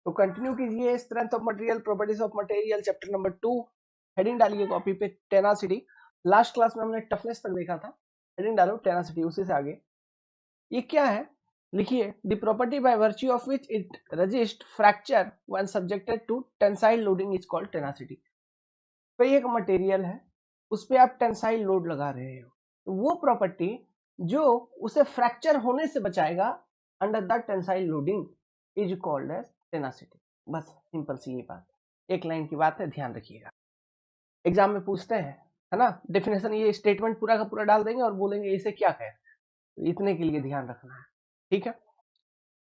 तो कंटिन्यू कीजिए strength of material, properties of material, chapter number 2। Heading डालिए copy पे टेनासिटी। लास्ट क्लास में हमने टफनेस तक देखा था, हेडिंग डालो टेनासिटी, उसी से आगे। ये क्या है लिखिए, the property by virtue of which it resist fracture when subjected to tensile loading is called tenacity. कोई एक मटेरियल है, उस पे आप टेंसाइल लोड लगा रहे हो, तो वो प्रॉपर्टी जो उसे फ्रैक्चर होने से बचाएगा under the tensile loading is called as tenacity. बस सिंपल सी ये बात, एक लाइन की बात है, ध्यान रखिएगा। एग्जाम में पूछते हैं, है ना, डेफिनेशन ये स्टेटमेंट पूरा का पूरा डाल देंगे और बोलेंगे इसे क्या कहें, तो इतने के लिए ध्यान रखना है, ठीक है।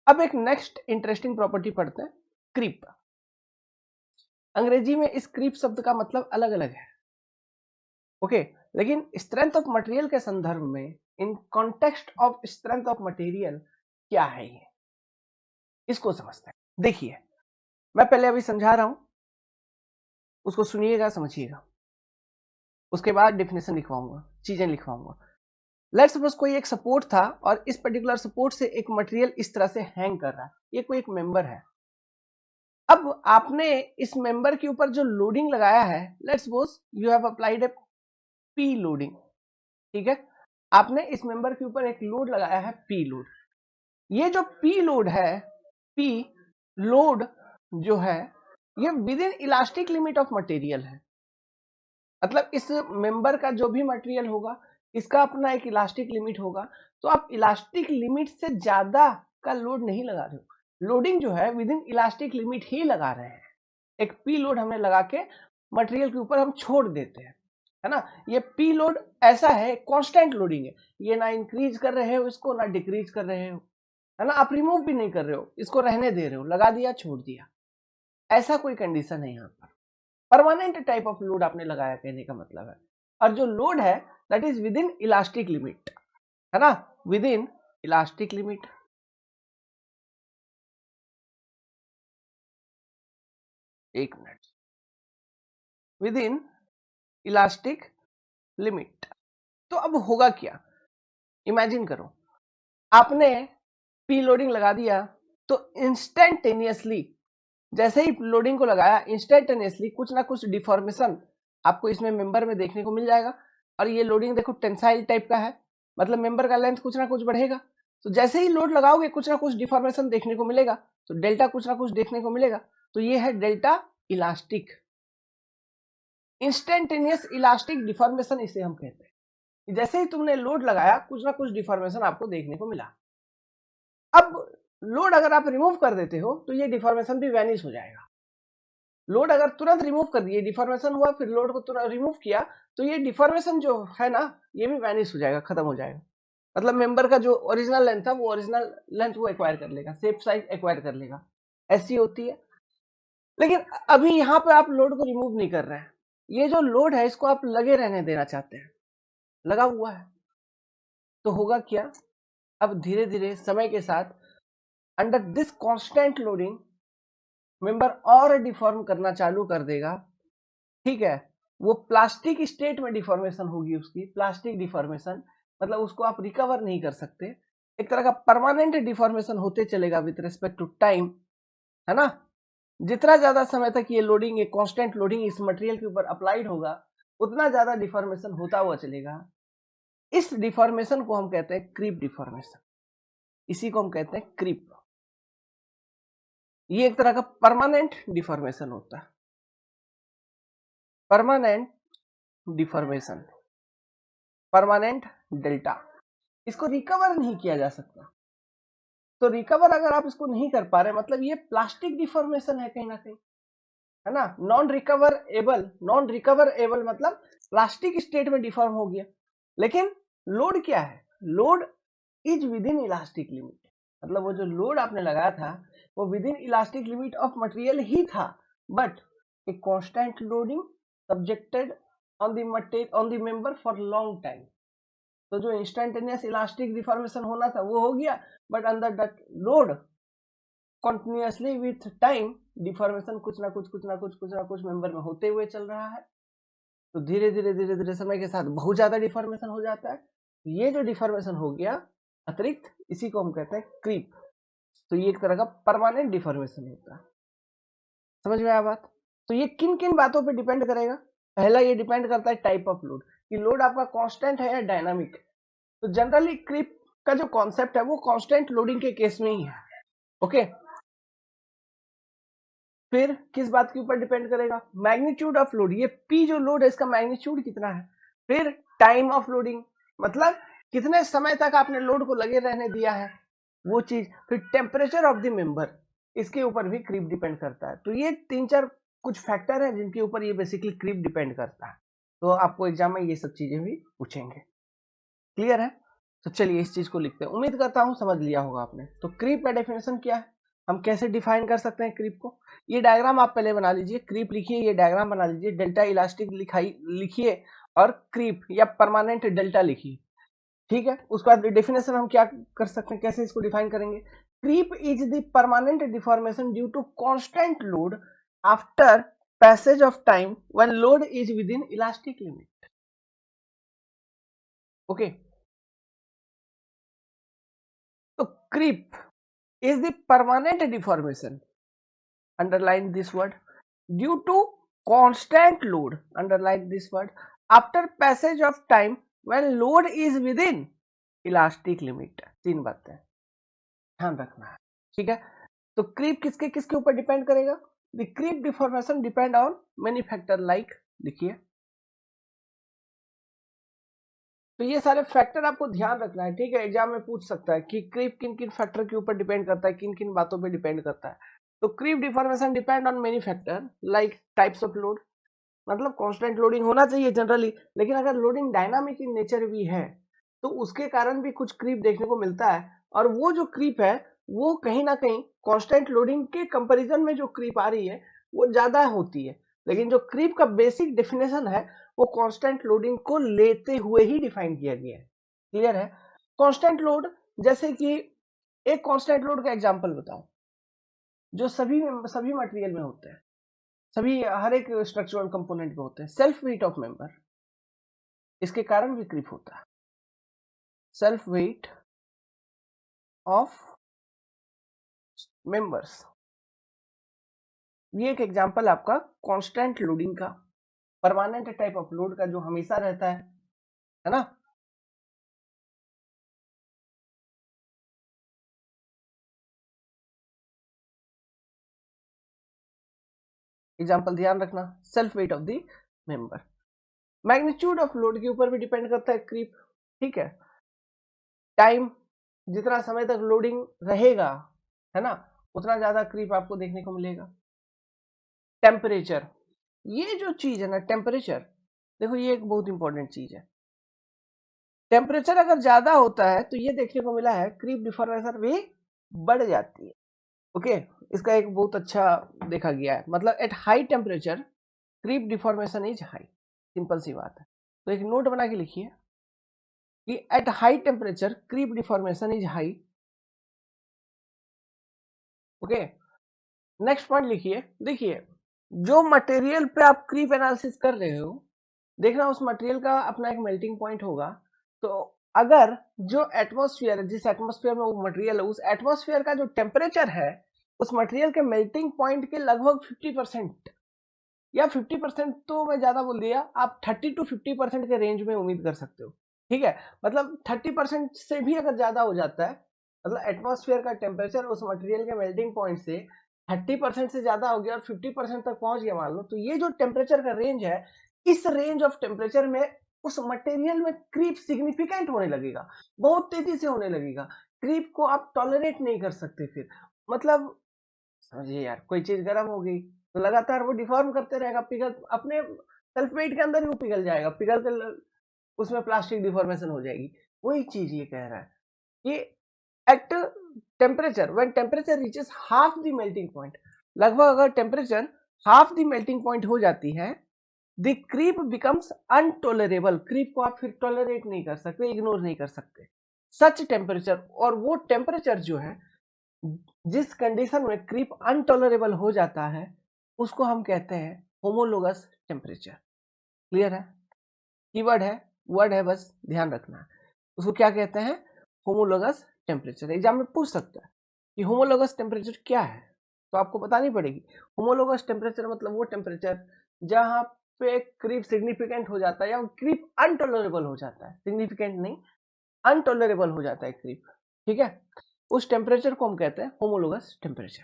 अब एक नेक्स्ट इंटरेस्टिंग प्रॉपर्टी पढ़ते हैं, क्रीप। अंग्रेजी में इस क्रीप शब्द का मतलब अलग अलग है, ओके, लेकिन स्ट्रेंथ ऑफ मटेरियल के संदर्भ में, in context of strength of material क्या है ये, इसको समझते हैं। देखिए मैं पहले अभी समझा रहा हूं, उसको सुनिएगा, समझिएगा, उसके बाद डेफिनेशन लिखवाऊंगा, चीजें लिखवाऊंगा। लेट्स सपोज कोई एक सपोर्ट था और इस पर्टिकुलर सपोर्ट से एक मटेरियल इस तरह से हैंग कर रहा है, ये कोई एक मेंबर है। अब आपने इस मेंबर के ऊपर जो लोडिंग लगाया है, let's suppose you have applied A P loading, ठीक है, आपने इस मेंबर के ऊपर एक लोड लगाया है पी लोड। ये जो पी लोड है, पी लोड जो है, ये with in elastic limit of material है। मतलब इस मेंबर का जो भी मटेरियल होगा, इसका अपना एक इलास्टिक लिमिट होगा, तो आप इलास्टिक लिमिट से ज्यादा का लोड नहीं लगा रहे हो, लोडिंग जो है विद इन इलास्टिक लिमिट ही लगा रहे हैं। एक पी लोड हमने लगा के मटेरियल के ऊपर हम छोड़ देते हैं, है ना। ये पी लोड ऐसा है, कांस्टेंट लोडिंग है, ये ना इंक्रीज कर रहे हो इसको, ना डिक्रीज कर रहे हो, है ना, आप रिमूव भी नहीं कर रहे हो, इसको रहने दे रहे हो, लगा दिया छोड़ दिया, ऐसा कोई कंडीशन है यहाँ पर। परमानेंट टाइप ऑफ लोड आपने लगाया, कहने का मतलब है। और जो लोड है that is within elastic limit, है ना, विद इन इलास्टिक लिमिट। एक minute, with in elastic limit. तो अब होगा क्या, इमेजिन करो, आपने पी लोडिंग लगा दिया, तो इंस्टेंटेनियसली जैसे ही लोडिंग को लगाया, इंस्टेंटेनियसली कुछ ना कुछ डिफॉर्मेशन आपको इसमें मेंबर में देखने को मिल जाएगा। और ये लोडिंग देखो टेंसाइल टाइप का है, मतलब मेंबर का लेंथ कुछ ना कुछ बढ़ेगा, तो जैसे ही लोड लगाओगे कुछ ना कुछ डिफॉर्मेशन देखने को मिलेगा, तो डेल्टा कुछ ना कुछ देखने को मिलेगा, तो ये है delta elastic, instantaneous elastic deformation इसे हम कहते हैं। जैसे ही तुमने लोड लगाया कुछ ना कुछ डिफॉर्मेशन आपको देखने को मिला। अब लोड अगर आप रिमूव कर देते हो तो ये डिफॉर्मेशन भी वैनिश हो जाएगा। लोड अगर तुरंत रिमूव कर दिए, डिफॉर्मेशन हुआ, फिर लोड को तुरंत रिमूव किया, तो ये डिफॉर्मेशन जो है ना, ये भी वैनिश हो जाएगा, खत्म हो जाएगा। मतलब मेंबर का जो ओरिजिनल लेंथ था, वो ओरिजिनल लेंथ वो एक्वायर कर लेगा, शेप साइज एक्वायर कर लेगा, ऐसी होती है। लेकिन अभी यहाँ पे आप लोड को रिमूव नहीं कर रहे हैं, ये जो लोड है इसको आप लगे रहने देना चाहते हैं, लगा हुआ है। तो होगा क्या, अब धीरे धीरे समय के साथ under this constant loading member और डिफॉर्म करना चालू कर देगा, ठीक है। वो प्लास्टिक स्टेट में डिफॉर्मेशन होगी उसकी, प्लास्टिक डिफॉर्मेशन, मतलब उसको आप रिकवर नहीं कर सकते, एक तरह का परमानेंट डिफॉर्मेशन होते चलेगा विद रिस्पेक्ट टू टाइम, है ना। जितना ज्यादा समय तक ये लोडिंग, ये कांस्टेंट लोडिंग इस मटेरियल के ऊपर अप्लाइड होगा, उतना ज्यादा डिफॉर्मेशन होता हुआ चलेगा। इस डिफॉर्मेशन को हम कहते हैं क्रीप डिफॉर्मेशन, इसी को हम कहते हैं क्रीप। ये एक तरह का परमानेंट डिफॉर्मेशन होता है, परमानेंट डिफॉर्मेशन, परमानेंट डेल्टा, इसको रिकवर नहीं किया जा सकता। तो रिकवर अगर आप इसको नहीं कर पा रहे, मतलब ये प्लास्टिक डिफॉर्मेशन है कहीं ना कहीं, है ना। Non recoverable, non recoverable मतलब प्लास्टिक स्टेट में डिफॉर्म हो गया। लेकिन लोड क्या है, load is within elastic limit, मतलब वो जो लोड आपने लगाया था वो within elastic limit of material ही था, but a constant loading subjected on the member for long time. तो जो इंस्टेंटेनियस इलास्टिक डिफॉर्मेशन होना था वो हो गया, but under that load continuously with time deformation कुछ ना कुछ मेंबर में होते हुए चल रहा है। तो धीरे धीरे समय के साथ बहुत ज्यादा डिफॉर्मेशन हो जाता है। ये जो डिफॉर्मेशन हो गया अतिरिक्त, इसी को हम कहते हैं क्रीप। तो ये एक तरह का परमानेंट डिफॉर्मेशन होता है। समझ में आया बात? तो ये किन किन बातों पे डिपेंड करेगा? पहला ये डिपेंड करता है टाइप ऑफ लोड, कि लोड आपका कांस्टेंट है या डायनामिक। तो जनरली क्रीप का जो कॉन्सेप्ट है वो कांस्टेंट लोडिंग के केस में ही है। ओके, फिर किस बात के ऊपर डिपेंड करेगा? मैग्नीट्यूड ऑफ लोड, ये पी जो लोड है इसका मैग्नीट्यूड कितना है। फिर टाइम ऑफ लोडिंग, मतलब कितने समय तक आपने लोड को लगे रहने दिया है वो चीज। फिर टेम्परेचर ऑफ द मेंबर, इसके ऊपर भी क्रीप डिपेंड करता है। तो ये तीन चार कुछ फैक्टर है जिनके ऊपर ये बेसिकली क्रीप डिपेंड करता है। तो आपको एग्जाम में ये सब चीजें भी पूछेंगे। क्लियर है? तो चलिए इस चीज को लिखते हैं। उम्मीद करता हूं समझ लिया होगा आपने। तो क्रीप का डेफिनेशन क्या है, हम कैसे डिफाइन कर सकते हैं क्रीप को? ये डायग्राम आप पहले बना लीजिए, क्रीप लिखिए, ये डायग्राम बना लीजिए, डेल्टा इलास्टिक लिखिए और क्रीप या परमानेंट डेल्टा लिखिए। ठीक है, उसके बाद डेफिनेशन हम क्या कर सकते हैं, कैसे इसको डिफाइन करेंगे? Creep is the permanent deformation due to constant load after passage of time when load is within elastic limit. Okay, तो creep is the permanent deformation, underline this word, due to constant load, underline this word, after passage of time when load is within elastic limit। तीन बातें ध्यान रखना है, ठीक है? तो creep किसके किसके ऊपर डिपेंड करेगा? The creep deformation depend on many factor, like लिखिए। तो ये सारे फैक्टर आपको ध्यान रखना है, ठीक है? एग्जाम में पूछ सकता है कि क्रीप किन किन फैक्टर के ऊपर डिपेंड करता है, किन किन बातों पे डिपेंड करता है। तो creep deformation depend on many factor like types of load, मतलब कांस्टेंट लोडिंग होना चाहिए जनरली, लेकिन अगर लोडिंग डायनामिक इन नेचर भी है तो उसके कारण भी कुछ क्रीप देखने को मिलता है। और वो जो क्रीप है वो कहीं ना कहीं कांस्टेंट लोडिंग के कंपैरिजन में जो क्रीप आ रही है वो ज्यादा होती है। लेकिन जो क्रीप का बेसिक डेफिनेशन है वो कांस्टेंट लोडिंग को लेते हुए ही डिफाइन किया गया है। क्लियर है? कांस्टेंट लोड, जैसे कि एक कांस्टेंट लोड का एग्जांपल बताओ जो सभी सभी मटेरियल में होते हैं, सभी हर एक स्ट्रक्चरल कंपोनेंट में होते हैं। सेल्फ वेट ऑफ मेंबर, इसके कारण भी क्रीप होता है। सेल्फ वेट ऑफ मेंबर्स, ये एक एग्जांपल आपका कांस्टेंट लोडिंग का, परमानेंट टाइप ऑफ लोड का जो हमेशा रहता है ना? एग्जांपल ध्यान रखना, self weight of the member. Magnitude of load के ऊपर भी डिपेंड करता है क्रीप, ठीक है? टाइम, जितना समय तक लोडिंग रहेगा, है ना, उतना ज्यादा क्रीप आपको देखने को मिलेगा। टेम्परेचर, ये जो चीज है ना टेम्परेचर, देखो ये एक बहुत इंपॉर्टेंट चीज है। टेम्परेचर अगर ज्यादा होता है तो ये देखने को मिला है क्रीप डिफॉर्मेशन भी बढ़ जाती है। ओके, इसका एक बहुत अच्छा देखा गया है, मतलब at high temperature creep deformation is high. Simple सी बात है। तो एक नोट बना के लिखिए कि at high temperature creep deformation is high. Okay, next point लिखिए। देखिए, जो मटेरियल पे आप क्रीप एनालिसिस कर रहे हो, देखना उस मटेरियल का अपना एक मेल्टिंग पॉइंट होगा। तो अगर जो एटमॉस्फेयर है, जिस एटमॉस्फेयर में वो मटेरियल है, उस एटमॉस्फेयर का जो टेम्परेचर है उस मटेरियल के मेल्टिंग पॉइंट के लगभग 50% या 50%, तो मैं ज्यादा बोल दिया, आप 30 to 50% के रेंज में उम्मीद कर सकते हो। ठीक है, मतलब 30% से भी अगर ज्यादा हो जाता है, मतलब एटमॉस्फेयर का टेम्परेचर उस मटेरियल के मेल्टिंग पॉइंट से 30% से ज्यादा हो गया और 50% तक पहुंच गया मान लो, तो ये जो टेम्परेचर का रेंज है, इस रेंज ऑफ टेम्परेचर में उस मटेरियल में क्रीप सिग्निफिकेंट होने लगेगा, बहुत तेजी से होने लगेगा। क्रीप को आप टॉलरेट नहीं कर सकते फिर, मतलब समझिए यार, कोई चीज गर्म हो गई तो लगातार वो डिफॉर्म करते रहेगा, पिघल अपने सेल्फ वेट के अंदर ही वो पिघल जाएगा, पिघल कर उसमें प्लास्टिक डिफॉर्मेशन हो जाएगी। वही चीज ये कह रहा है कि at temperature, when temperature reaches half the melting point, लगभग अगर temperature half the melting point हो जाती है, द क्रीप बिकम्स अनटॉलरेबल, क्रीप को आप फिर टॉलरेट नहीं कर सकते, इग्नोर नहीं कर सकते। सच टेम्परेचर, और वो टेम्परेचर जो है जिस कंडीशन में क्रीप अनटॉलरेबल हो जाता है उसको हम कहते हैं होमोलोगस टेम्परेचर। क्लियर है? कीवर्ड है, वर्ड है, बस ध्यान रखना है। उसको क्या कहते हैं? Homologous temperature. एग्जाम में पूछ सकता है कि होमोलोगस टेम्परेचर क्या है, तो आपको बतानी पड़ेगी। होमोलोगस टेम्परेचर मतलब वो टेम्परेचर जहां पे क्रीप सिग्निफिकेंट हो जाता है या क्रीप अनटॉलरेबल हो जाता है, सिग्निफिकेंट नहीं, अनटॉलरेबल हो जाता है क्रीप, ठीक है, उस टेम्परेचर को हम कहते हैं होमोलोगस टेम्परेचर।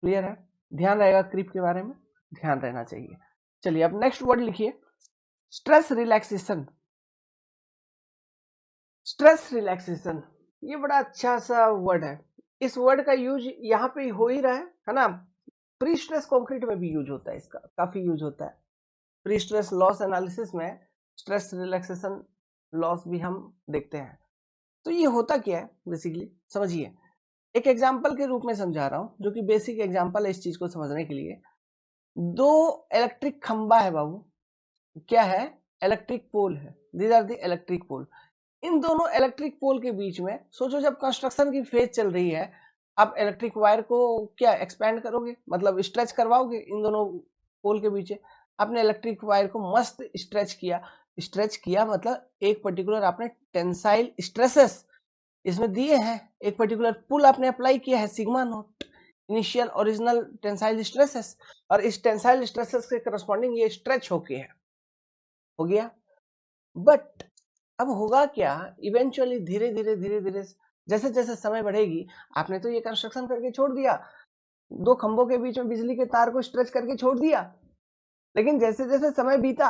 क्लियर है? ध्यान रहेगा क्रीप के बारे में, ध्यान रहना चाहिए। चलिए अब नेक्स्ट वर्ड लिखिए, स्ट्रेस रिलैक्सेशन। स्ट्रेस रिलैक्सेशन ये बड़ा अच्छा सा वर्ड है। इस वर्ड का यूज यहाँ पे हो ही रहा है ना। प्री स्ट्रेस कंक्रीट में भी यूज होता है, इसका काफी यूज होता है। प्री स्ट्रेस लॉस एनालिसिस में स्ट्रेस रिलैक्सेशन लॉस भी हम देखते हैं। तो ये होता क्या है बेसिकली समझिए, एक एग्जांपल के रूप में समझा रहा हूं, जो कि बेसिक एग्जांपल है इस चीज को समझने के लिए। दो इलेक्ट्रिक खंबा है बाबू, क्या है, इलेक्ट्रिक पोल है, these are the electric pole. इन दोनों इलेक्ट्रिक पोल के बीच में सोचो जब कंस्ट्रक्शन की फेज चल रही है, आप इलेक्ट्रिक वायर को क्या एक्सपेंड करोगे, मतलब स्ट्रेच करवाओगे इन दोनों पोल के बीच। आपने इलेक्ट्रिक वायर को मस्त स्ट्रेच किया, स्ट्रेच किया मतलब एक पर्टिकुलर आपने टेंसाइल स्ट्रेसेस इसमें दिए हैं, एक पर्टिकुलर पुल आपने अप्लाई किया है sigma not, initial original tensile stresses, और इस टेंसाइल स्ट्रेसेस के करस्पॉन्डिंग ये स्ट्रेच होके है, हो गया। बट अब होगा क्या, इवेंचुअली धीरे धीरे धीरे धीरे जैसे जैसे समय बढ़ेगी, आपने तो ये कंस्ट्रक्शन करके छोड़ दिया, दो खंभों के बीच में बिजली के तार को स्ट्रेच करके छोड़ दिया, लेकिन जैसे जैसे समय बीता,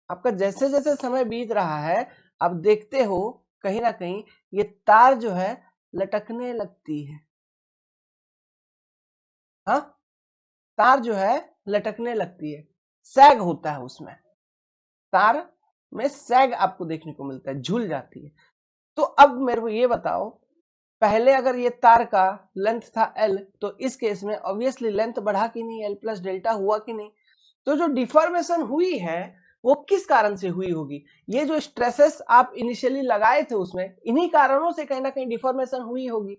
आपका जैसे जैसे समय बीत रहा है, अब देखते हो कहीं ना कहीं ये तार जो है लटकने लगती है। हाँ, तार जो है लटकने लगती है, सैग होता है उसमें, तार में सैग आपको देखने को मिलता है, झूल जाती है। तो अब मेरे को ये बताओ, पहले अगर ये तार का लेंथ था L, तो इस केस में ऑब्वियसली लेंथ बढ़ा कि नहीं, L प्लस डेल्टा हुआ कि नहीं। तो जो डिफॉर्मेशन हुई है वो किस कारण से हुई होगी, ये जो स्ट्रेसेस आप इनिशियली लगाए थे उसमें, इन्हीं कारणों से कहीं ना कहीं डिफॉर्मेशन हुई होगी,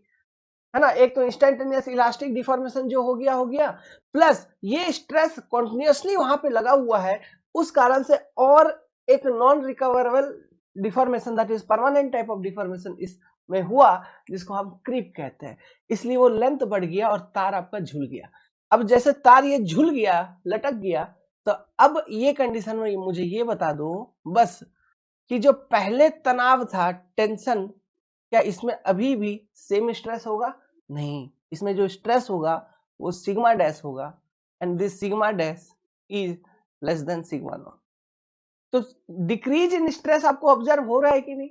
है ना। एक तो इंस्टेंटेनियस इलास्टिक डिफॉर्मेशन जो हो गया, प्लस ये स्ट्रेस कॉन्टिन्यूसली वहां पे लगा हुआ है, उस कारण से और एक non recoverable deformation, that is permanent type of deformation इसमें हुआ, जिसको हम क्रीप कहते हैं। इसलिए वो लेंथ बढ़ गया और तार आपका झूल गया। अब जैसे तार ये झूल गया, लटक गया, तो अब ये कंडीशन में मुझे ये बता दो बस कि जो पहले तनाव था, टेंशन, क्या इसमें अभी भी सेम स्ट्रेस होगा? नहीं, इसमें जो स्ट्रेस होगा वो सिग्मा डैश होगा, and this sigma dash is less than sigma not. तो डिक्रीज इन स्ट्रेस आपको ऑब्जर्व हो रहा है कि नहीं?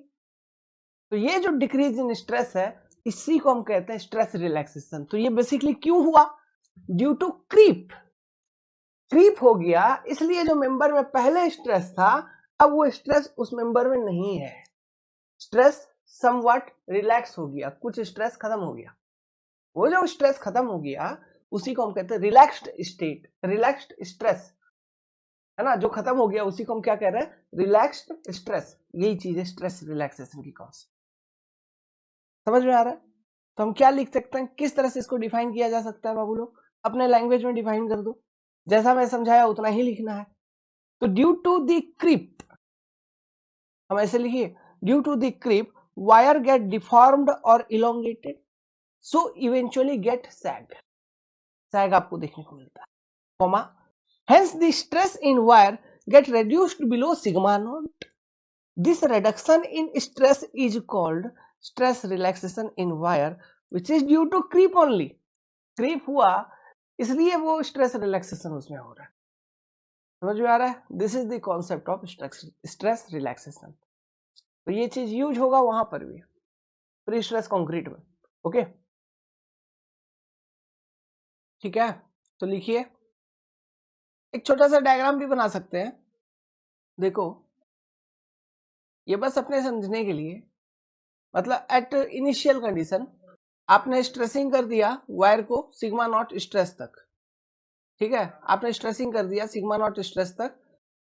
तो ये जो डिक्रीज इन स्ट्रेस है, इसी को हम कहते हैं स्ट्रेस रिलैक्सेशन। तो ये बेसिकली क्यों हुआ? Due to creep. क्रीप हो गया, इसलिए जो मेंबर में पहले स्ट्रेस था, अब वो स्ट्रेस उस मेंबर में नहीं है, स्ट्रेस समवट रिलैक्स हो गया, कुछ स्ट्रेस खत्म हो गया। वो जो स्ट्रेस खत्म हो गया उसी को हम कहते हैं रिलैक्स्ड स्टेट, रिलैक्स्ड स्ट्रेस, है ना, जो खत्म हो गया उसी को हम क्या कह रहे हैं, रिलैक्स्ड स्ट्रेस। यही चीज है स्ट्रेस रिलैक्सेशन की कॉन्सेप्ट। समझ में आ रहा है? तो हम क्या लिख सकते हैं, किस तरह से इसको डिफाइन किया जा सकता है बाबू लोग, अपने लैंग्वेज में डिफाइन कर दो, जैसा मैं समझाया उतना ही लिखना है। तो ड्यू टू द क्रीप, हम ऐसे लिखिए, due to the creep wire get deformed और elongated, so eventually get sag. Sag आपको देखने को मिलता है, comma, hence the stress in wire get reduced below sigma naught. This reduction in stress is called stress relaxation in wire, which is due to creep only. creep हुआ इसलिए वो stress relaxation उसमें हो रहा है। समझ में आ रहा है? This is the concept of stress relaxation. तो ये चीज यूज होगा वहां पर भी, प्री स्ट्रेस कंक्रीट में। ओके, ठीक है। तो लिखिए, एक छोटा सा डायग्राम भी बना सकते हैं, देखो ये बस अपने समझने के लिए, मतलब एट इनिशियल कंडीशन आपने स्ट्रेसिंग कर दिया वायर को सिग्मा नॉट स्ट्रेस तक, ठीक है, आपने स्ट्रेसिंग कर दिया सिग्मा नॉट स्ट्रेस तक।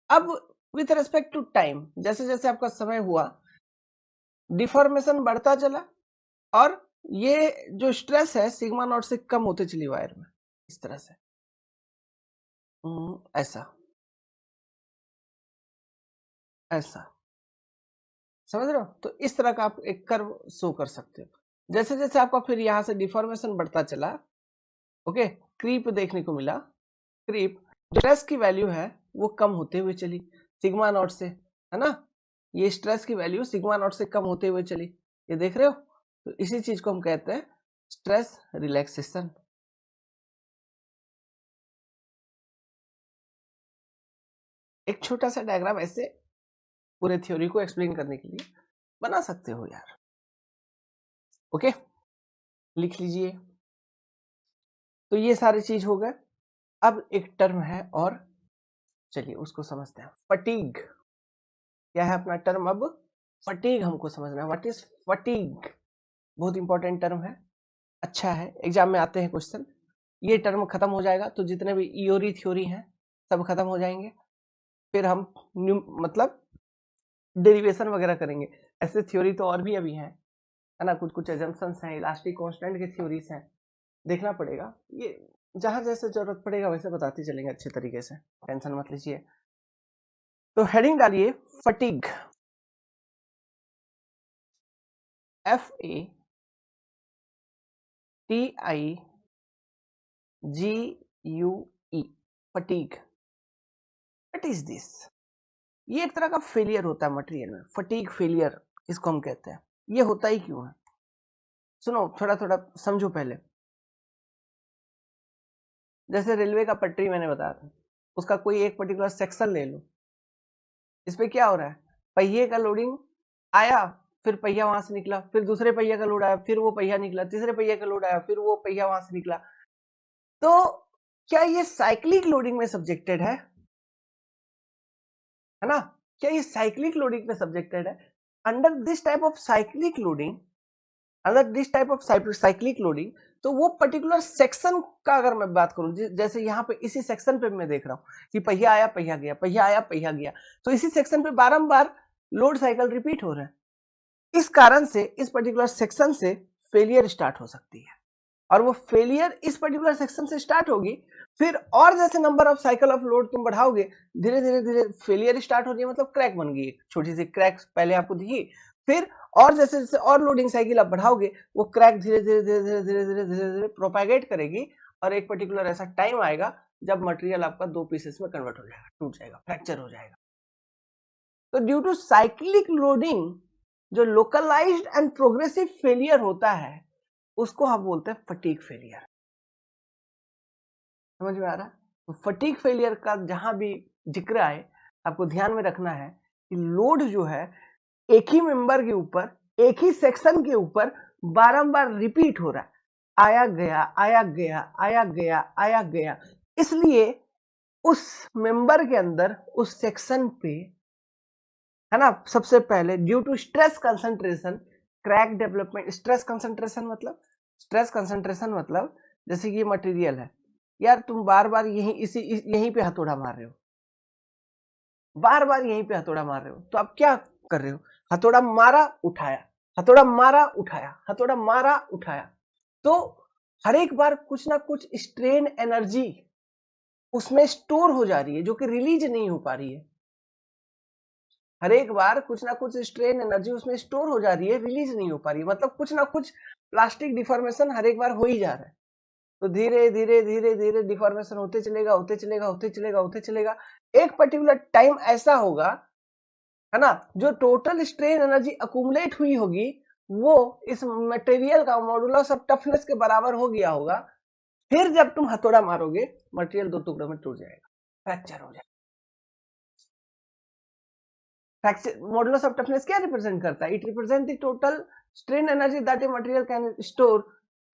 अब विथ रेस्पेक्ट टू टाइम, जैसे जैसे आपका समय हुआ, डिफॉर्मेशन बढ़ता चला, और ये जो स्ट्रेस है सिग्मा नॉट से कम होते चली वायर में, इस तरह से, ऐसा ऐसा, समझ रहे हो? तो इस तरह का आप एक कर्व शो कर सकते हो। जैसे जैसे आपका फिर यहां से डिफॉर्मेशन बढ़ता चला, ओके, क्रीप देखने को मिला। क्रीप, स्ट्रेस की वैल्यू है वो कम होते हुए चली सिग्मा नॉट से, है ना। ये स्ट्रेस की वैल्यू सिग्मा नॉट से कम होते हुए चली, ये देख रहे हो। तो इसी चीज को हम कहते हैं स्ट्रेस रिलैक्सेशन। एक छोटा सा डायग्राम ऐसे पूरे थ्योरी को एक्सप्लेन करने के लिए बना सकते हो यार। ओके, लिख लीजिए। तो ये सारी चीज हो गए। अब एक टर्म है और, चलिए उसको समझते हैं। फटीग क्या है अपना टर्म? अब फटीग हमको समझना है। What is fatigue? बहुत इंपॉर्टेंट टर्म है, अच्छा है, एग्जाम में आते हैं क्वेश्चन। ये टर्म खत्म हो जाएगा तो जितने भी इयोरी थ्योरी हैं सब खत्म हो जाएंगे। फिर हम मतलब डेरिवेशन वगैरह करेंगे। ऐसे थ्योरी तो और भी अभी है ना, कुछ कुछ एजम्पशंस हैं, इलास्टिक कांस्टेंट की थ्योरीज हैं, देखना पड़ेगा। ये जहां जैसे जरूरत पड़ेगा वैसे बताते चलेंगे अच्छे तरीके से, टेंशन मत लीजिए। तो हेडिंग डालिए fatigue, FATIGUE, fatigue. What is this? ये एक तरह का फेलियर होता है मटेरियल में, फटीग फेलियर इसको हम कहते हैं। ये होता ही क्यों है? सुनो, थोड़ा थोड़ा समझो पहले। जैसे रेलवे का पटरी मैंने बताया था, उसका कोई एक पर्टिकुलर सेक्शन ले लो। इस पे क्या हो रहा है? पहिए का लोडिंग आया, फिर पहिया वहां से निकला, फिर दूसरे पहिया का लोड आया, फिर वो पहिया निकला, तीसरे पहिया का लोड आया, फिर वो पहिया वहां से निकला। तो क्या ये साइक्लिक लोडिंग में सब्जेक्टेड है ना? क्या ये साइक्लिक लोडिंग में सब्जेक्टेड है? Under this type of cyclic loading, cyclic loading, तो वो पर्टिकुलर सेक्शन का अगर मैं बात करूं, जैसे यहाँ पे इसी सेक्शन पे मैं देख रहा हूं कि पहिया आया पहिया गया, पहिया आया पहिया गया, तो इसी सेक्शन पे बारंबार लोड साइकिल रिपीट हो रहा है। इस कारण से इस पर्टिकुलर सेक्शन से फेलियर स्टार्ट हो सकती है, और वो फेलियर इस पर्टिकुलर सेक्शन से स्टार्ट होगी। फिर और जैसे number of cycle of load तुम बढ़ाओगे, धीरे धीरे धीरे फेलियर स्टार्ट हो रही है, मतलब क्रैक बन गई, एक छोटी सी क्रैक पहले आपको दिखी। फिर और जैसे जैसे और लोडिंग साइकिल आप बढ़ाओगे, वो क्रैक धीरे धीरे धीरे धीरे धीरे धीरे धीरे धीरे प्रोपैगेट करेगी, और एक पर्टिकुलर ऐसा टाइम आएगा जब मटेरियल आपका दो पीसेस में कन्वर्ट हो जाएगा, टूट जाएगा, फ्रैक्चर हो जाएगा। तो ड्यू टू साइक्लिक लोडिंग जो लोकलाइज्ड एंड प्रोग्रेसिव फेलियर होता है, उसको हम बोलते हैं फटीग फेलियर। समझ में आ रहा? तो फटीग फेलियर का जहां भी जिक्र आए, आपको ध्यान में रखना है कि लोड जो है एक ही मेंबर के ऊपर, एक ही सेक्शन के ऊपर बारंबार रिपीट हो रहा है, आया गया आया गया आया गया आया गया। इसलिए उस मेंबर के अंदर, उस सेक्शन पे, है ना, सबसे पहले due to stress concentration crack development. Stress concentration मतलब जैसे कि ये मटेरियल है यार, तुम बार बार यहीं पे हथौड़ा मार रहे हो, बार बार यहीं पे हथौड़ा मार रहे हो, तो आप क्या कर रहे हो? हथौड़ा मारा उठाया, हथौड़ा मारा उठाया, हथौड़ा मारा उठाया। तो हर एक बार कुछ ना कुछ स्ट्रेन एनर्जी उसमें स्टोर हो जा रही है, जो कि रिलीज नहीं हो पा रही है। हर एक बार कुछ ना कुछ स्ट्रेन एनर्जी उसमें स्टोर हो जा रही है, रिलीज नहीं हो पा रही है, मतलब कुछ ना कुछ प्लास्टिक डिफॉर्मेशन हर एक बार हो ही जा रहा है। तो धीरे धीरे धीरे धीरे डिफॉर्मेशन होते चलेगा, होते चलेगा, होते चलेगा, होते चलेगा। एक पर्टिकुलर टाइम ऐसा होगा, है ना, जो टोटल स्ट्रेन एनर्जी अकुमुलेट हुई होगी, वो इस मटेरियल का मॉडुलस ऑफ टफनेस के बराबर हो गया होगा। फिर जब तुम हथौड़ा मारोगे, मटेरियल दो टुकड़ों में टूट जाएगा, फ्रैक्चर हो जाएगा। मॉडुलस ऑफ टफनेस क्या रिप्रेजेंट करता है? It represent the total strain energy that a material can store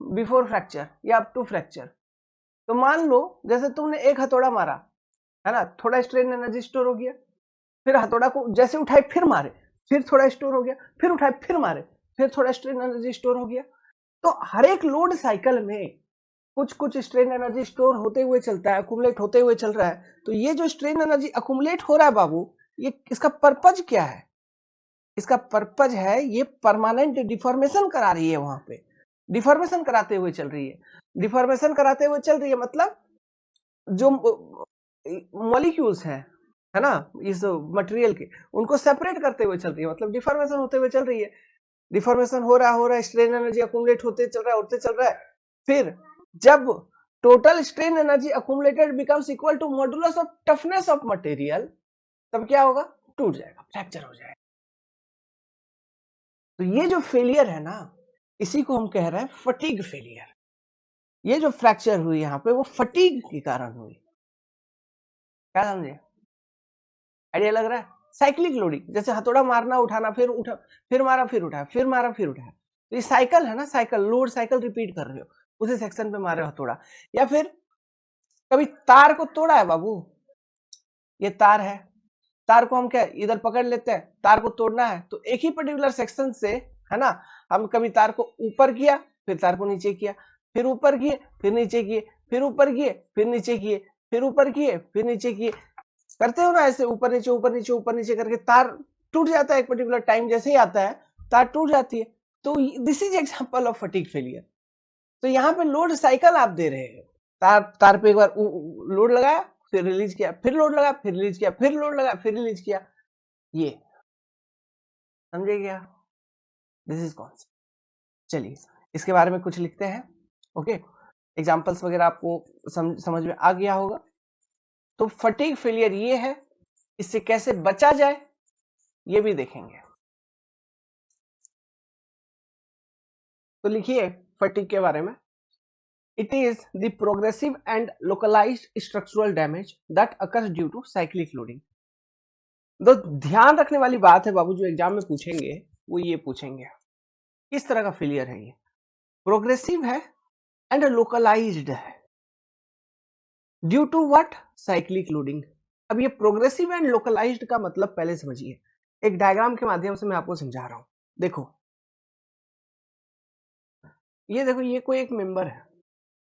before fracture या अप टू फ्रैक्चर। तो मान लो जैसे तुमने एक हथौड़ा मारा, है ना, थोड़ा स्ट्रेन एनर्जी स्टोर हो गया, फिर हथौड़ा को जैसे उठाए फिर मारे, फिर थोड़ा स्टोर हो गया, फिर उठाए फिर मारे, फिर थोड़ा स्ट्रेन एनर्जी स्टोर हो गया। तो हर एक लोड साइकिल में कुछ कुछ स्ट्रेन एनर्जी स्टोर होते हुए चलता है, अकुमुलेट होते हुए चल रहा है। तो ये जो स्ट्रेन एनर्जी अकुमुलेट हो रहा है बाबू, ये इसका पर्पज क्या है? इसका पर्पज है ये परमानेंट डिफॉर्मेशन करा रही है, वहां पे डिफॉर्मेशन कराते हुए चल रही है। डिफॉर्मेशन कराते हुए चल रही है मतलब जो मॉलिक्यूल्स हैं, है ना, इस मटेरियल के, उनको सेपरेट करते हुए चल रही है, मतलब डिफॉर्मेशन होते हुए चल रही है। डिफॉर्मेशन हो रहा है, स्ट्रेन एनर्जी अकुमुलेट होते चल रहा है, होते चल रहा है। फिर जब total strain energy accumulated becomes equal to modulus of toughness of material, तब क्या होगा? टूट जाएगा, फ्रैक्चर हो जाएगा। तो ये जो फेलियर है ना, इसी को हम कह रहे हैं फटीग फेलियर। ये जो फ्रैक्चर हुई यहाँ पे वो फटीग के कारण हुई। क्या समझे? आइडिया लग रहा है? साइक्लिक लोडिंग, जैसे हथौड़ा मारना उठाना, फिर उठा, फिर मारा फिर उठाया, फिर मारा फिर उठाया, तो ये साइकिल है ना, साइकिल, लोड साइकिल रिपीट कर रहे हो, उसी सेक्शन पे मारे हथौड़ा। या फिर कभी तार को तोड़ा है बाबू, ये तार है, तार को हम क्या इधर पकड़ लेते हैं, तार को तोड़ना है तो एक ही पर्टिकुलर सेक्शन से, है ना, हम कभी तार को ऊपर किया, फिर तार को नीचे किया, फिर ऊपर किए, फिर नीचे किए, फिर ऊपर किए, फिर नीचे किए, फिर ऊपर किए, फिर नीचे किए, करते हो ना ऐसे, ऊपर नीचे ऊपर नीचे ऊपर नीचे करके तार टूट जाता है। एक पर्टिकुलर टाइम जैसे ही आता है तार टूट जाती है। तो this is example of fatigue failure. तो यहाँ पे लोड साइकिल आप दे रहे हैं, तार पे एक बार लोड लगाया, फिर रिलीज किया, फिर लोड लगाया, फिर रिलीज किया, फिर लोड लगाया, फिर रिलीज किया, ये समझे क्या? This is concept. चलिए इसके बारे में कुछ लिखते हैं। ओके, एग्जांपल्स वगैरह आपको समझ में आ गया होगा। तो फटीग फेलियर ये है, इससे कैसे बचा जाए ये भी देखेंगे। तो लिखिए फटीग के बारे में, it is the progressive and localised structural damage that occurs due to cyclic loading. तो ध्यान रखने वाली बात है बाबू, जो एग्जाम में पूछेंगे वो ये पूछेंगे, किस तरह का फेलियर है ये? प्रोग्रेसिव है एंड लोकलाइज्ड है, due to what? Cyclic loading. अब ये प्रोग्रेसिव एंड लोकलाइज्ड का मतलब पहले समझिए, एक डायग्राम के माध्यम से मैं आपको समझा रहा हूं। देखो ये देखो, ये कोई एक मेंबर है,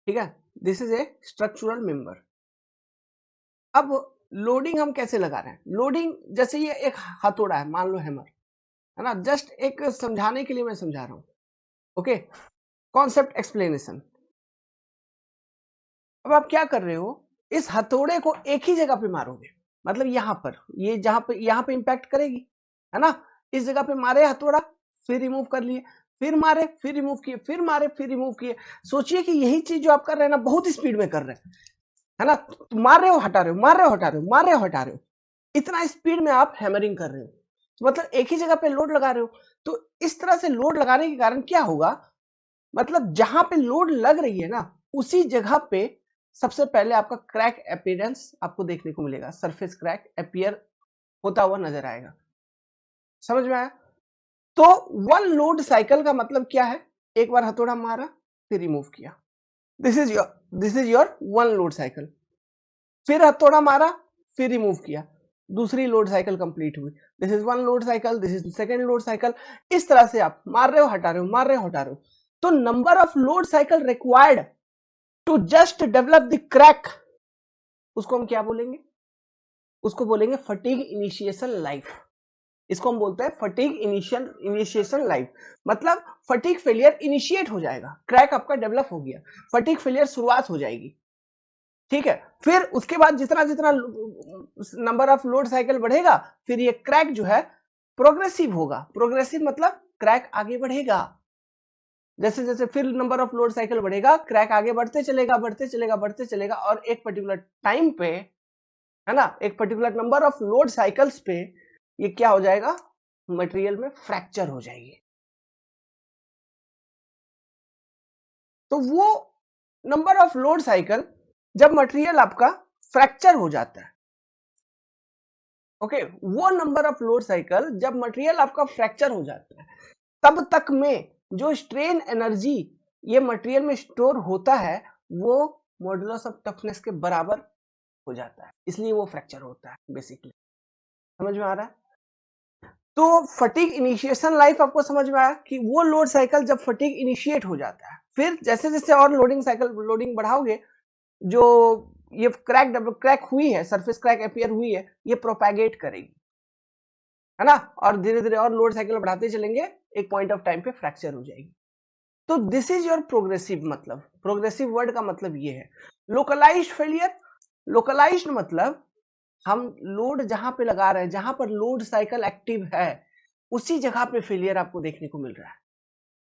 ठीक है, this is a structural member. अब लोडिंग हम कैसे लगा रहे हैं? लोडिंग जैसे ये एक हथौड़ा है, मान लो हैमर, है ना, जस्ट एक समझाने के लिए मैं समझा रहा हूं। Okay, concept explanation. अब आप क्या कर रहे हो, इस हथौड़े को एक ही जगह पे मारोगे, मतलब यहां पर, ये यहां पे इंपैक्ट करेगी, है ना, इस जगह पे मारे हथौड़ा, फिर रिमूव कर लिए, फिर मारे फिर रिमूव किए, फिर मारे फिर रिमूव किए। सोचिए कि यही चीज जो आप कर रहे हैं ना, बहुत स्पीड में कर रहे हैं, है ना, तो मार रहे हो हटा रहे हो, मार रहे हो हटा रहे हो, मार रहे हो हटा रहे हो, इतना स्पीड में आप हैमरिंग कर रहे हो, तो मतलब एक ही जगह पे लोड लगा रहे हो। तो इस तरह से लोड लगाने के कारण क्या होगा, मतलब जहां पे लोड लग रही है ना, उसी जगह पे सबसे पहले आपका क्रैक अपीयरेंस आपको देखने को मिलेगा, सरफेस क्रैक अपीयर होता हुआ नजर आएगा। समझ में आया? तो वन लोड साइकिल का मतलब क्या है? एक बार हथौड़ा मारा फिर रिमूव किया, this is your one load cycle. फिर हथौड़ा मारा फिर रिमूव किया, दूसरी लोड साइकिल कंप्लीट हुई, this is one load cycle, this is second load cycle. इस तरह से आप मार रहे हो हटा रहे हो, मार रहे हो हटा रहे हो। तो number of load cycle required to just develop the crack, उसको हम क्या बोलेंगे? उसको बोलेंगे फटीग इनिशिएशन लाइफ। इसको हम बोलते हैं फटीग इनिशिएशन लाइफ। मतलब फटीग फेलियर इनिशिएट हो जाएगा, क्रैक आपका डेवलप हो गया, फटीग फेलियर शुरुआत हो जाएगी, ठीक है। फिर उसके बाद जितना जितना नंबर ऑफ लोड साइकिल बढ़ेगा, फिर ये क्रैक जो है प्रोग्रेसिव होगा। प्रोग्रेसिव मतलब क्रैक आगे बढ़ेगा, जैसे जैसे फिर नंबर ऑफ लोड साइकिल बढ़ेगा, क्रैक आगे बढ़ते चलेगा बढ़ते चलेगा बढ़ते चलेगा, और एक पर्टिकुलर टाइम पे, है ना, एक particular number of load cycles पे ये क्या हो जाएगा, मटेरियल में फ्रैक्चर हो जाएगी। तो वो नंबर ऑफ लोड साइकिल जब मटेरियल आपका फ्रैक्चर हो जाता है, ओके, वो नंबर ऑफ लोड साइकिल जब मटेरियल आपका फ्रैक्चर हो जाता है, तब तक में जो स्ट्रेन एनर्जी ये मटेरियल में स्टोर होता है वो मॉडुलस ऑफ टफनेस के बराबर हो जाता है, इसलिए वो फ्रैक्चर होता है बेसिकली। समझ में आ रहा है? तो फटीग इनिशिएशन लाइफ आपको समझ में आया कि वो लोड साइकिल जब फटीग इनिशिएट हो जाता है, फिर जैसे जैसे और लोडिंग साइकिल लोडिंग बढ़ाओगे, जो ये क्रैक हुई है, सरफेस क्रैक अपीयर हुई है, ये प्रोपैगेट करेगी, है ना, और धीरे धीरे और लोड साइकिल बढ़ाते चलेंगे, एक पॉइंट ऑफ टाइम पे फ्रैक्चर हो जाएगी। तो दिस इज योर प्रोग्रेसिव, मतलब प्रोग्रेसिव वर्ड का मतलब ये है। लोकलाइज्ड फेलियर, लोकलाइज्ड मतलब हम लोड जहां पे लगा रहे हैं, जहां पर लोड साइकिल एक्टिव है, उसी जगह पे फेलियर आपको देखने को मिल रहा है।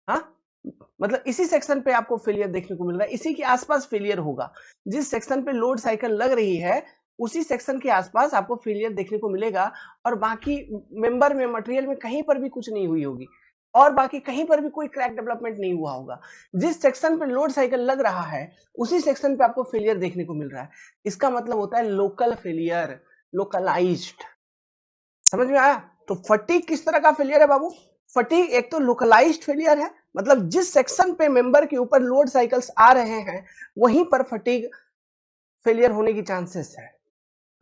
हाँ, मतलब इसी सेक्शन पे आपको फेलियर देखने को मिल रहा है, इसी के आसपास फेलियर होगा। जिस सेक्शन पे लोड साइकिल लग रही है उसी सेक्शन के आसपास आपको फेलियर देखने को मिलेगा, और बाकी मेंबर में मटेरियल में कहीं पर भी कुछ नहीं हुई होगी, और बाकी कहीं पर भी कोई क्रैक डेवलपमेंट नहीं हुआ होगा। जिस सेक्शन पे लोड साइकिल लग रहा है उसी सेक्शन पे आपको फेलियर देखने को मिल रहा है। इसका मतलब होता है लोकल फेलियर, लोकलाइज्ड। समझ में आया? तो फटीग किस तरह का फेलियर है बाबू? फटीग एक तो लोकलाइज्ड फेलियर है, मतलब जिस सेक्शन पे मेंबर के ऊपर लोड साइकिल्स आ रहे हैं वहीं पर फटीग फेलियर होने की चांसेस है।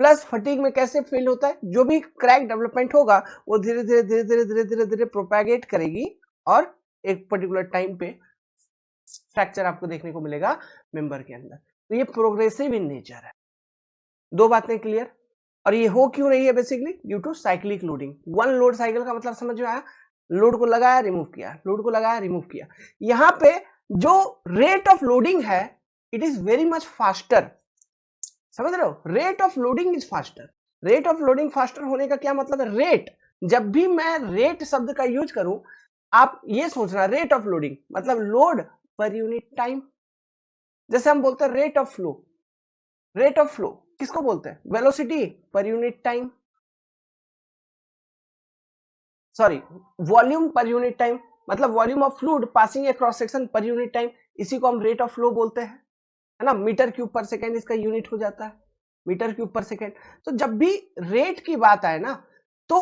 प्लस फटीग में कैसे फेल होता है, जो भी क्रैक डेवलपमेंट होगा वो धीरे धीरे धीरे धीरे धीरे धीरे धीरे प्रोपैगेट करेगी और एक पर्टिकुलर टाइम पे फ्रैक्चर आपको देखने को मिलेगा मेंबर के अंदर। तो ये प्रोग्रेसिव इन नेचर है। दो बातें क्लियर? और ये हो क्यों रही है? Basically due to cyclic loading. One load cycle का मतलब समझ में आया? लोड को लगाया रिमूव किया, लोड को लगाया रिमूव किया। यहां पे जो रेट ऑफ लोडिंग है it is very much faster. समझ रहे हो? Rate of loading is faster. Rate of loading faster होने का क्या मतलब है? रेट, जब भी मैं रेट शब्द का यूज करूं आप ये सोचना, रेट ऑफ लोडिंग मतलब लोड पर यूनिट टाइम। जैसे हम बोलते हैं rate of flow, rate of flow किसको बोलते हैं? Velocity per unit time, sorry volume per unit time, मतलब volume of fluid passing a cross section per unit time, इसी को हम रेट ऑफ फ्लो बोलते हैं, है ना। मीटर क्यूब पर सेकेंड इसका यूनिट हो जाता है, मीटर क्यूब पर सेकेंड। तो जब भी रेट की बात आए ना तो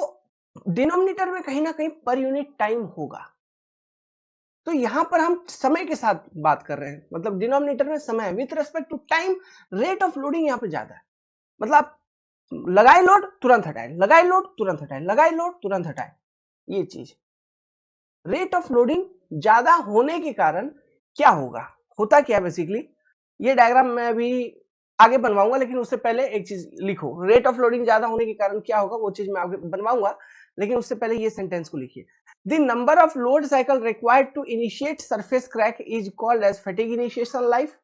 डिनोमिनेटर में कहीं ना कहीं पर यूनिट टाइम होगा। तो यहां पर हम समय के साथ बात कर रहे हैं, मतलब डिनोमिनेटर में समय with respect to time, rate of loading यहां पे ज्यादा है। मतलब आप लगाए लोड तुरंत हटाए, लगाए लोड तुरंत हटाए, लगाए लोड तुरंत हटाए, ये चीज। रेट ऑफ लोडिंग ज्यादा होने के कारण क्या होगा, होता क्या बेसिकली, ये डायग्राम मैं अभी आगे बनवाऊंगा, लेकिन उससे पहले एक चीज लिखो। रेट ऑफ लोडिंग ज्यादा होने के कारण क्या होगा वो चीज मैं आगे बनवाऊंगा, लेकिन उससे पहले ये सेंटेंस को लिखिए। The number of load cycle required to initiate surface crack is called as fatigue initiation life,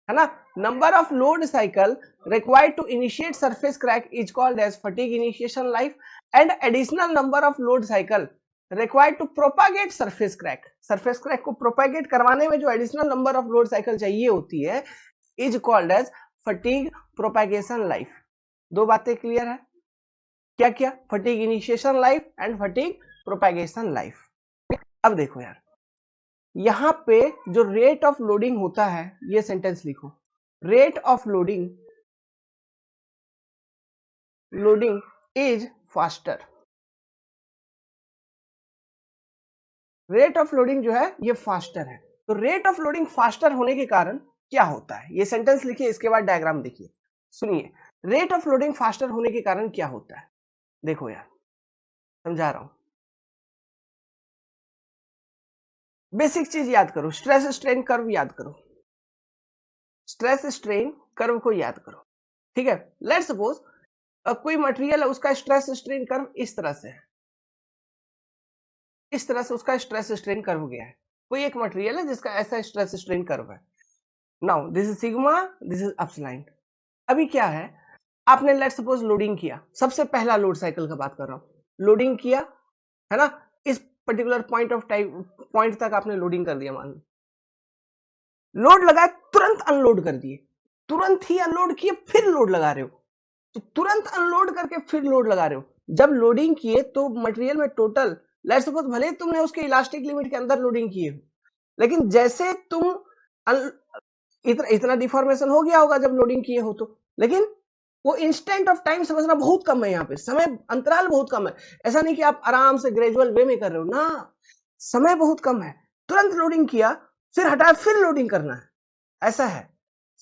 है ना। Number of load cycle required to initiate surface crack is called as fatigue initiation life, and additional number of load cycle required to propagate surface crack, surface crack को propagate करवाने में जो additional number of load cycle चाहिए होती है is called as fatigue propagation life. दो बातें clear है? क्या क्या? Fatigue initiation life and fatigue propagation life. अब देखो यार, यहां पे जो रेट ऑफ लोडिंग होता है, ये सेंटेंस लिखो, rate of loading loading is faster. Rate of loading जो है ये फास्टर है। तो रेट ऑफ लोडिंग फास्टर होने के कारण क्या होता है, ये सेंटेंस लिखिए, इसके बाद डायग्राम देखिए, सुनिए। रेट ऑफ लोडिंग फास्टर होने के कारण क्या होता है, देखो यार समझा रहा हूं। बेसिक चीज याद करो, स्ट्रेस स्ट्रेन कर्व याद करो, स्ट्रेस स्ट्रेन कर्व को याद करो, ठीक है। लेट्स सपोज कोई मटेरियल है, उसका स्ट्रेस स्ट्रेन कर्व इस तरह से है, इस तरह से उसका स्ट्रेस स्ट्रेन कर्व गया है। कोई एक मटेरियल है जिसका ऐसा स्ट्रेस स्ट्रेन कर्व है। Now this is sigma, this is upline. अभी क्या है, आपने लेट सपोज लोडिंग किया, सबसे पहला लोड साइकिल का बात कर रहा हूं, लोडिंग किया, है ना। इस particular point of time, point तक आपने लोडिंग कर दिया, मान लो लोड लगाया, तुरंत अनलोड कर दिए, तुरंत ही अनलोड किए फिर लोड लगा रहे हो, तो तुरंत अनलोड करके फिर लोड लगा रहे हो। जब लोडिंग किए तो मटेरियल में टोटल लेट्स सपोज भले तुमने उसके इलास्टिक लिमिट के अंदर लोडिंग किए हो, लेकिन जैसे तुम इतना डिफॉर्मेशन हो गया होगा जब लोडिंग किए हो तो, लेकिन वो इंस्टेंट ऑफ टाइम समझना बहुत कम है, यहाँ पे समय अंतराल बहुत कम है। ऐसा नहीं कि आप आराम से ग्रेजुअल वे में कर रहे हो ना, समय बहुत कम है। तुरंत लोडिंग किया फिर हटाया फिर लोडिंग करना है, ऐसा है,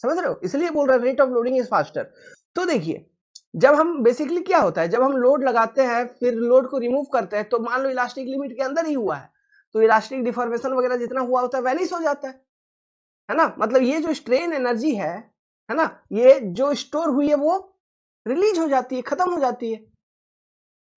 समझ रहे हो? इसलिए बोल रहे हैं rate of loading is faster. तो देखिए, जब हम बेसिकली क्या होता है, जब हम लोड लगाते हैं फिर लोड को रिमूव करते हैं, तो मान लो इलास्टिक लिमिट के अंदर ही हुआ है, तो इलास्टिक डिफॉर्मेशन वगैरह जितना हुआ होता है वैनिश हो जाता है ना। मतलब ये जो स्ट्रेन एनर्जी है ना, ये जो स्टोर हुई है वो रिलीज हो जाती है, खत्म हो जाती है,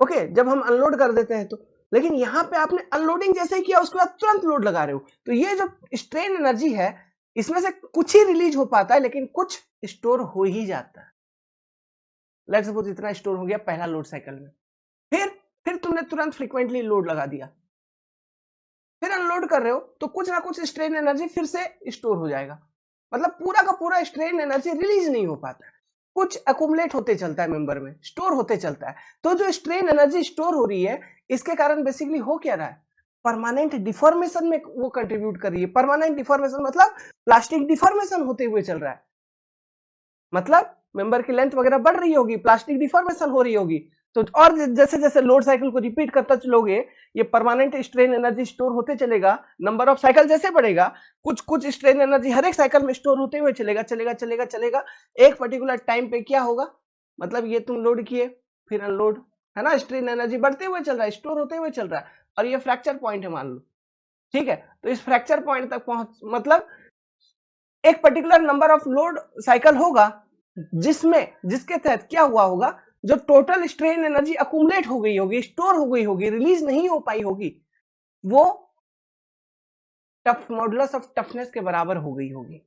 ओके, जब हम अनलोड कर देते हैं तो। लेकिन यहाँ पे आपने अनलोडिंग जैसे ही किया उसके बाद तुरंत लोड लगा रहे हो, तो ये जो स्ट्रेन एनर्जी है इसमें से कुछ ही रिलीज हो पाता है, लेकिन कुछ स्टोर हो ही जाता है। लेट्स सपोज इतना स्टोर हो गया पहला लोड साइकिल में, फिर तुमने तुरंत फ्रीक्वेंटली लोड लगा दिया, फिर अनलोड कर रहे हो तो कुछ ना कुछ स्ट्रेन एनर्जी फिर से स्टोर हो जाएगा, मतलब पूरा का पूरा स्ट्रेन एनर्जी रिलीज नहीं हो पाता है, कुछ अकुमुलेट होते चलता है मेंबर में, स्टोर होते चलता है। तो जो स्ट्रेन एनर्जी स्टोर हो रही है, इसके कारण बेसिकली हो क्या रहा है, परमानेंट डिफॉर्मेशन में वो कंट्रीब्यूट कर रही है। परमानेंट डिफॉर्मेशन मतलब प्लास्टिक डिफॉर्मेशन होते हुए चल रहा है, मतलब मेंबर की लेंथ वगैरह बढ़ रही होगी, प्लास्टिक डिफॉर्मेशन हो रही होगी। तो और जैसे जैसे लोड साइकिल को रिपीट करता चलोगे, ये परमानेंट स्ट्रेन एनर्जी स्टोर होते चलेगा, नंबर ऑफ साइकिल जैसे बढ़ेगा, कुछ कुछ स्ट्रेन एनर्जी हर एक साइकिल में स्टोर होते हुए चलेगा चलेगा चलेगा चलेगा। एक पर्टिकुलर टाइम पे क्या होगा, मतलब ये तुम लोड किए फिर अनलोड, है ना, स्ट्रेन एनर्जी बढ़ते हुए चल रहा है, स्टोर होते हुए चल रहा है, और ये फ्रैक्चर पॉइंट है मान लो, ठीक है। तो इस फ्रैक्चर पॉइंट तक पहुंच, मतलब एक particular number of load cycle होगा जिसमें, जिसके तहत क्या हुआ होगा, जो टोटल स्ट्रेन एनर्जी अकुमुलेट हो गई होगी, स्टोर हो गई होगी, रिलीज नहीं हो पाई होगी, वो टफ मॉडुलस ऑफ टफनेस के बराबर हो गई होगी,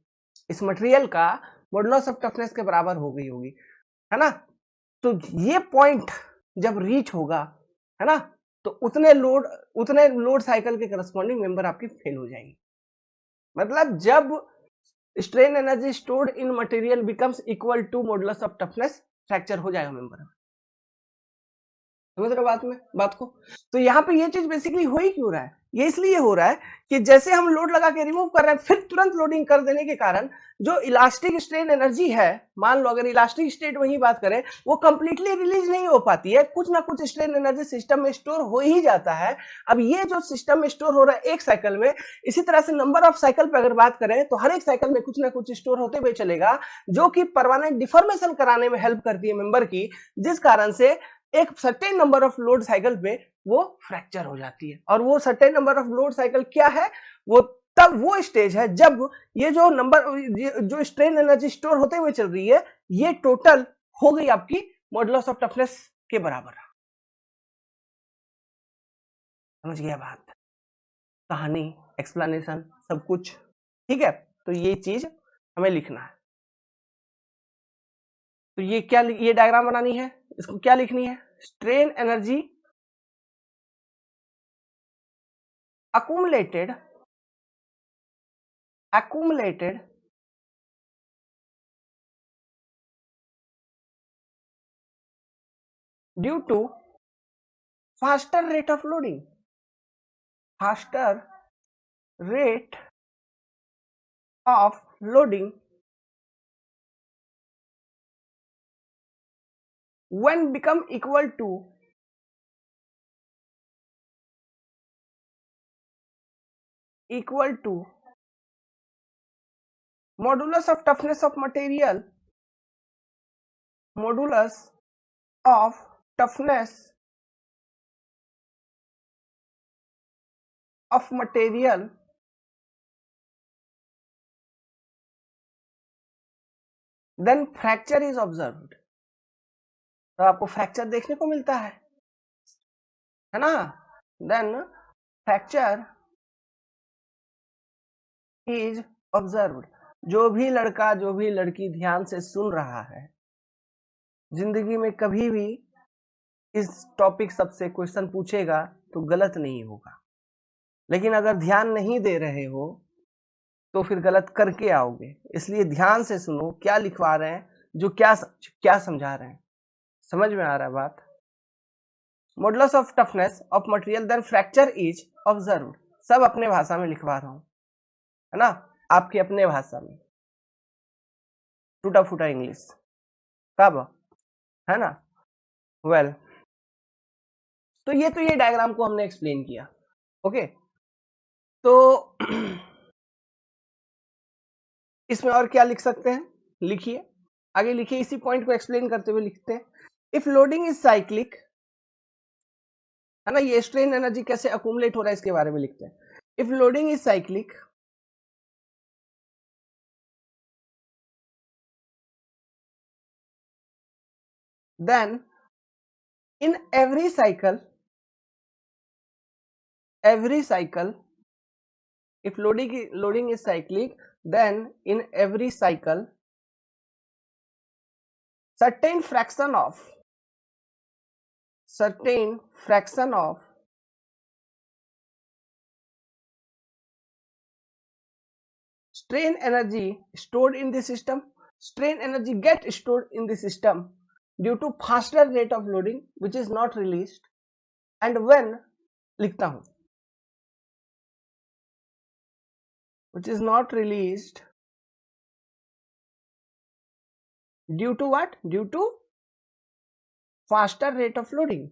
इस मटेरियल का मॉडुलस ऑफ टफनेस के बराबर हो गई होगी, है ना। तो ये पॉइंट जब रीच होगा, है ना, तो उतने लोड साइकिल के करस्पॉन्डिंग मेंबर आपकी फेल हो जाएगी। मतलब जब strain energy stored in material becomes equal to modulus of toughness, fracture हो जाएगा मेंबर में। समझ रहे हो बात को। तो यहाँ पे ये चीज बेसिकली हो ही क्यों रहा है, ये इसलिए हो रहा है कि जैसे हम लोड लगा के रिमूव कर रहे हैं, फिर तुरंत लोडिंग कर देने के कारण जो इलास्टिक स्ट्रेन एनर्जी है, मान लो अगर इलास्टिक स्टेट वही बात करें, वो कंप्लीटली रिलीज नहीं हो पाती है, कुछ ना कुछ स्ट्रेन एनर्जी सिस्टम में स्टोर हो ही जाता है। अब ये जो सिस्टम में स्टोर हो रहा है एक साइकिल में, इसी तरह से नंबर ऑफ साइकिल पर अगर बात करें तो हर एक साइकिल में कुछ ना कुछ स्टोर होते हुए चलेगा, जो कि परमानेंट डिफॉर्मेशन कराने में हेल्प करती है मेंबर की, जिस कारण से एक certain number of load cycle पे वो फ्रैक्चर हो जाती है। और वो certain number of load cycle क्या है, वो तब वो स्टेज है जब ये जो जो स्ट्रेन एनर्जी स्टोर होते हुए चल रही है, ये टोटल हो गई आपकी मॉडुलस ऑफ टफनेस के बराबर। समझ गया बात, कहानी, एक्सप्लेनेशन, सब कुछ ठीक है। तो ये चीज हमें लिखना है। तो ये क्या, ये डायग्राम बनानी है, इसको क्या लिखनी है, strain energy accumulated due to faster rate of loading, faster rate of loading when become equal to modulus of toughness of material, modulus of toughness of material then fracture is observed। तो आपको fracture देखने को मिलता है ना, then fracture is observed. जो भी लड़का जो भी लड़की ध्यान से सुन रहा है, जिंदगी में कभी भी इस टॉपिक सबसे क्वेश्चन पूछेगा तो गलत नहीं होगा, लेकिन अगर ध्यान नहीं दे रहे हो तो फिर गलत करके आओगे। इसलिए ध्यान से सुनो क्या लिखवा रहे हैं, जो क्या समझा रहे हैं, समझ में आ रहा है बात। Modulus of toughness of material then fracture is observed, सब अपने भाषा में लिखवा रहा हूं, है ना, आपकी अपने भाषा में, टूटा फूटा इंग्लिश कब, है ना। वेल तो ये डायग्राम को हमने एक्सप्लेन किया, ओके। तो इसमें और क्या लिख सकते हैं, लिखिए आगे, लिखिए, इसी पॉइंट को एक्सप्लेन करते हुए लिखते हैं। इफ लोडिंग इज साइक्लिक, है ना, ये स्ट्रेन एनर्जी कैसे अकुमुलेट हो रहा है इसके बारे में लिखते हैं। If loading is cyclic then in every cycle if loading is cyclic, then in every cycle certain fraction of strain energy stored in the system, strain energy get stored in the system due to faster rate of loading which is not released, and when लिखता हूं which is not released due to what? Due to faster rate of loading.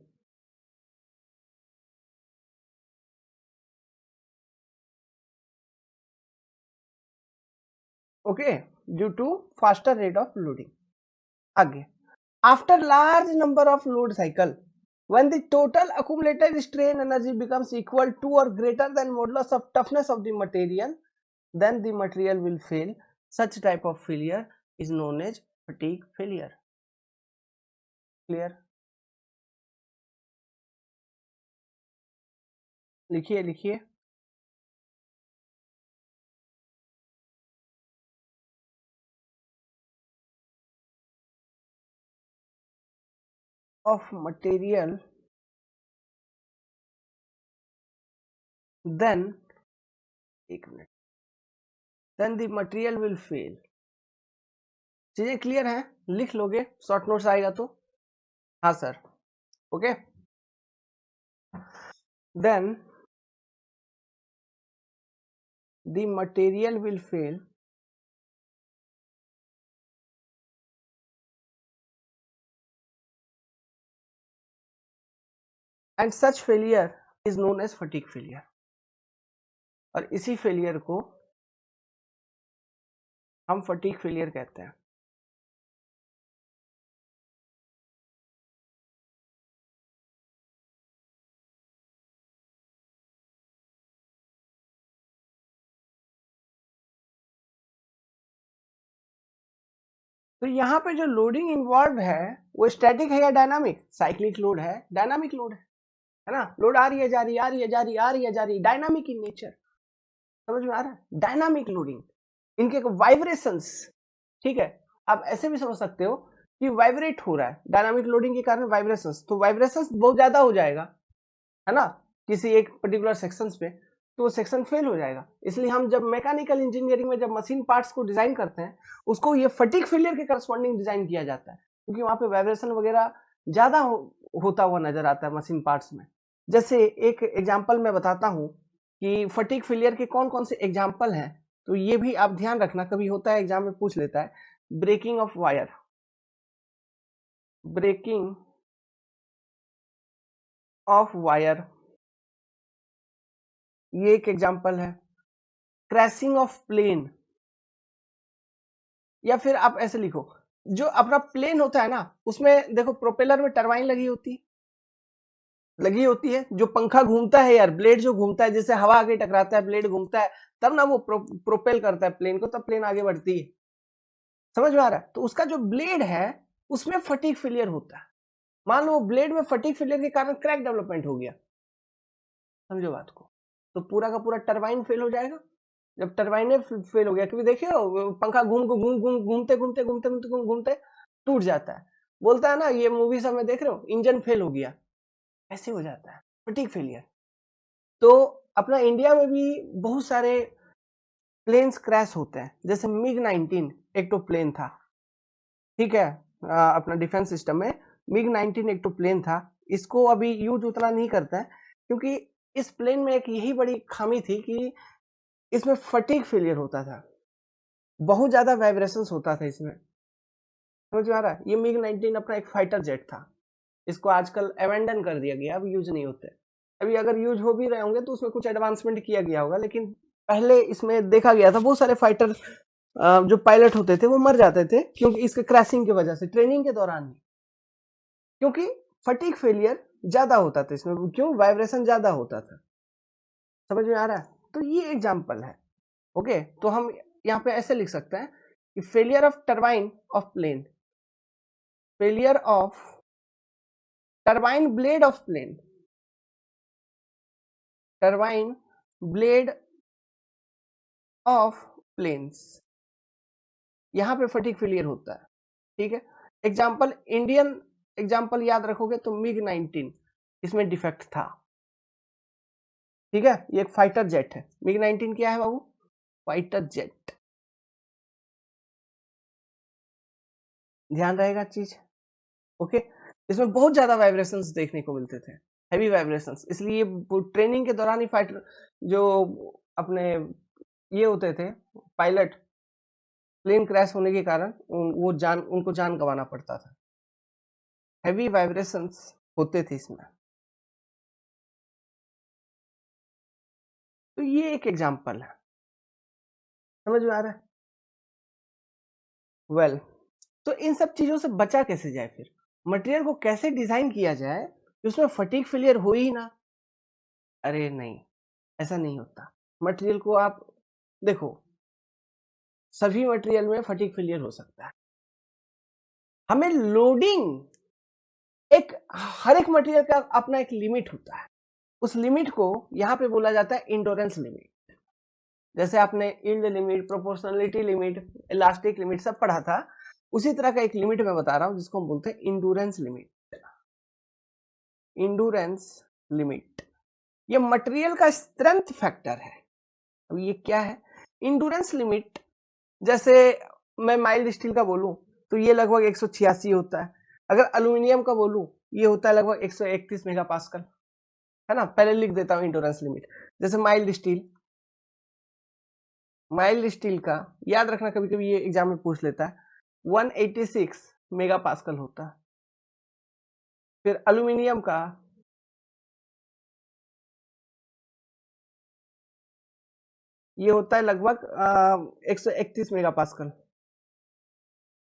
Okay, due to faster rate of loading. आगे, after large number of load cycle, when the total accumulated strain energy becomes equal to or greater than modulus of toughness of the material, then the material will fail. Such type of failure is known as fatigue failure. Clear? लिखिए लिखिए. Of material, then एक minute, then the material will fail. चीजें clear हैं? लिख लोगे, short notes आएगा तो. हाँ sir. Okay, then the material will fail and such failure is known as fatigue failure. और इसी फेलियर को हम फटीग फेलियर कहते हैं. तो यहाँ पे जो लोडिंग इन्वॉल्व है वो स्टैटिक है या डायनामिक? साइक्लिक लोड है, डायनामिक लोड है ना. लोड आ रही है, जा रही है, आ रही है, जा रही है, आ रही है, जा रही है, डायनामिक इन नेचर. समझ में आ रहा है? डायनामिक लोडिंग, इनके वाइब्रेशंस. ठीक है, आप ऐसे भी समझ सकते हो कि वाइब्रेट हो रहा है डायनामिक लोडिंग के कारण वाइब्रेशंस, तो वाइब्रेशंस बहुत ज्यादा हो जाएगा है ना किसी एक पर्टिकुलर सेक्शंस पे, तो वो सेक्शन फेल हो जाएगा. इसलिए हम जब मैकेनिकल इंजीनियरिंग में जब मशीन पार्ट्स को डिजाइन करते हैं उसको ये फटीग फेलियर के करस्पॉन्डिंग डिजाइन किया जाता है, क्योंकि वहां पे वाइब्रेशन वगैरह ज्यादा होता हुआ नजर आता है मशीन पार्ट्स में. जैसे एक एग्जांपल मैं बताता हूं कि फटीग फेलियर के कौन कौन से एग्जांपल हैं, तो ये भी आप ध्यान रखना, कभी होता है एग्जाम में पूछ लेता है. Breaking of wire, breaking of wire, ये एक एग्जांपल है. क्रैशिंग ऑफ प्लेन, या फिर आप ऐसे लिखो, जो अपना प्लेन होता है ना उसमें देखो प्रोपेलर में टरबाइन लगी होती है, जो पंखा घूमता है यार, ब्लेड जो घूमता है, जैसे हवा आगे टकराता है, ब्लेड घूमता है, तब ना वो प्रोपेल करता है प्लेन को, तब प्लेन आगे बढ़ती है. समझ में आ रहा है? तो उसका जो ब्लेड है उसमें फटीग फेलियर होता है. मान लो ब्लेड में फटीग फेलियर के कारण क्रैक डेवलपमेंट हो गया, समझो बात को, तो पूरा का पूरा टरबाइन फेल हो जाएगा. जब टरबाइन फेल हो गया, क्योंकि देखिए पंखा घूमते घूमते घूमते घूमते घूमते टूट जाता है. बोलता है ना, ये मूवी सब में देख रहे हो, इंजन फेल हो गया, ऐसे हो जाता है फटीग फेलियर. तो अपना इंडिया में भी बहुत सारे प्लेन्स क्रैश होते हैं, जैसे मिग 19 एक तो प्लेन था. ठीक है, अपना डिफेंस सिस्टम में मिग 19 एक तो प्लेन था. इसको अभी यूज उतना नहीं करता है, क्योंकि इस प्लेन में एक यही बड़ी खामी थी कि इसमें फटीग फेलियर होता था, बहुत ज्यादा वाइब्रेशंस होता था इसमें. समझ में आ रहा है? ये मिग 19 अपना एक फाइटर जेट था, इसको आजकल एवेंडन कर दिया गया, अब यूज नहीं होते. अभी अगर यूज हो भी रहे होंगे तो उसमें कुछ एडवांसमेंट किया गया होगा, लेकिन पहले इसमें देखा गया था बहुत सारे फाइटर जो पायलट होते थे वो मर जाते थे, क्योंकि इसके क्रैशिंग की वजह से, ट्रेनिंग के दौरान ही, क्योंकि फटीग फेलियर ज्यादा होता था इसमें. क्यों? वाइब्रेशन ज्यादा होता था. समझ में आ रहा है? तो ये एग्जाम्पल है. ओके, तो हम यहाँ पे ऐसे लिख सकते हैं कि failure of turbine of plane, failure of turbine blade of plane, turbine blade of planes, यहां पे फटीग फेलियर होता है. ठीक है, एग्जाम्पल इंडियन एग्जाम्पल याद रखोगे तो मिग 19 इसमें डिफेक्ट था. ठीक है, ये एक फाइटर जेट है. मिग 19 क्या है बाबू? Fighter jet. ध्यान रहेगा चीज। ओके, इसमें बहुत ज्यादा वाइब्रेशंस देखने को मिलते थे, हैवी वाइब्रेशंस, इसलिए ट्रेनिंग के दौरान ही फाइटर जो अपने ये होते थे पायलट, प्लेन क्रैश होने के कारण उनको जान गंवाना पड़ता था, हैवी वाइब्रेशंस होते थे इसमें। तो ये एक एग्जांपल है, समझ में आ रहा है? वेल, तो इन सब चीजों से बचा कैसे जाए, फिर मटेरियल को कैसे डिजाइन किया जाए कि उसमें फटीग फेलियर हो ही ना? अरे नहीं, ऐसा नहीं होता। मटेरियल को आप देखो, सभी मटेरियल में फटीग फेलियर हो सकता है। हमें लोडिंग, एक हर एक मटेरियल का अपना एक लिमिट होता है, उस लिमिट को यहां पे बोला जाता है इंडोरेंस लिमिट। जैसे आपने yield limit, proportionality limit, elastic limit सब पढ़ा था, उसी तरह का एक लिमिट मैं बता रहा हूं जिसको हम बोलते हैं इंडोरेंस लिमिट। इंडोरेंस लिमिट ये मटेरियल का स्ट्रेंथ फैक्टर है। अब ये क्या है इंडोरेंस लिमिट? जैसे मैं माइल्ड स्टील का बोलूं तो ये लगभग 186 होता है, अगर एल्यूमिनियम का बोलूं ये होता है लगभग 131 मेगापास्कल, है ना? पहले लिख देता हूं इंडोरेंस लिमिट। जैसे माइल्ड स्टील का याद रखना, कभी कभी ये एग्जाम में पूछ लेता है, 186 मेगापास्कल होता है। फिर एल्यूमिनियम का ये होता है लगभग 131 मेगापास्कल।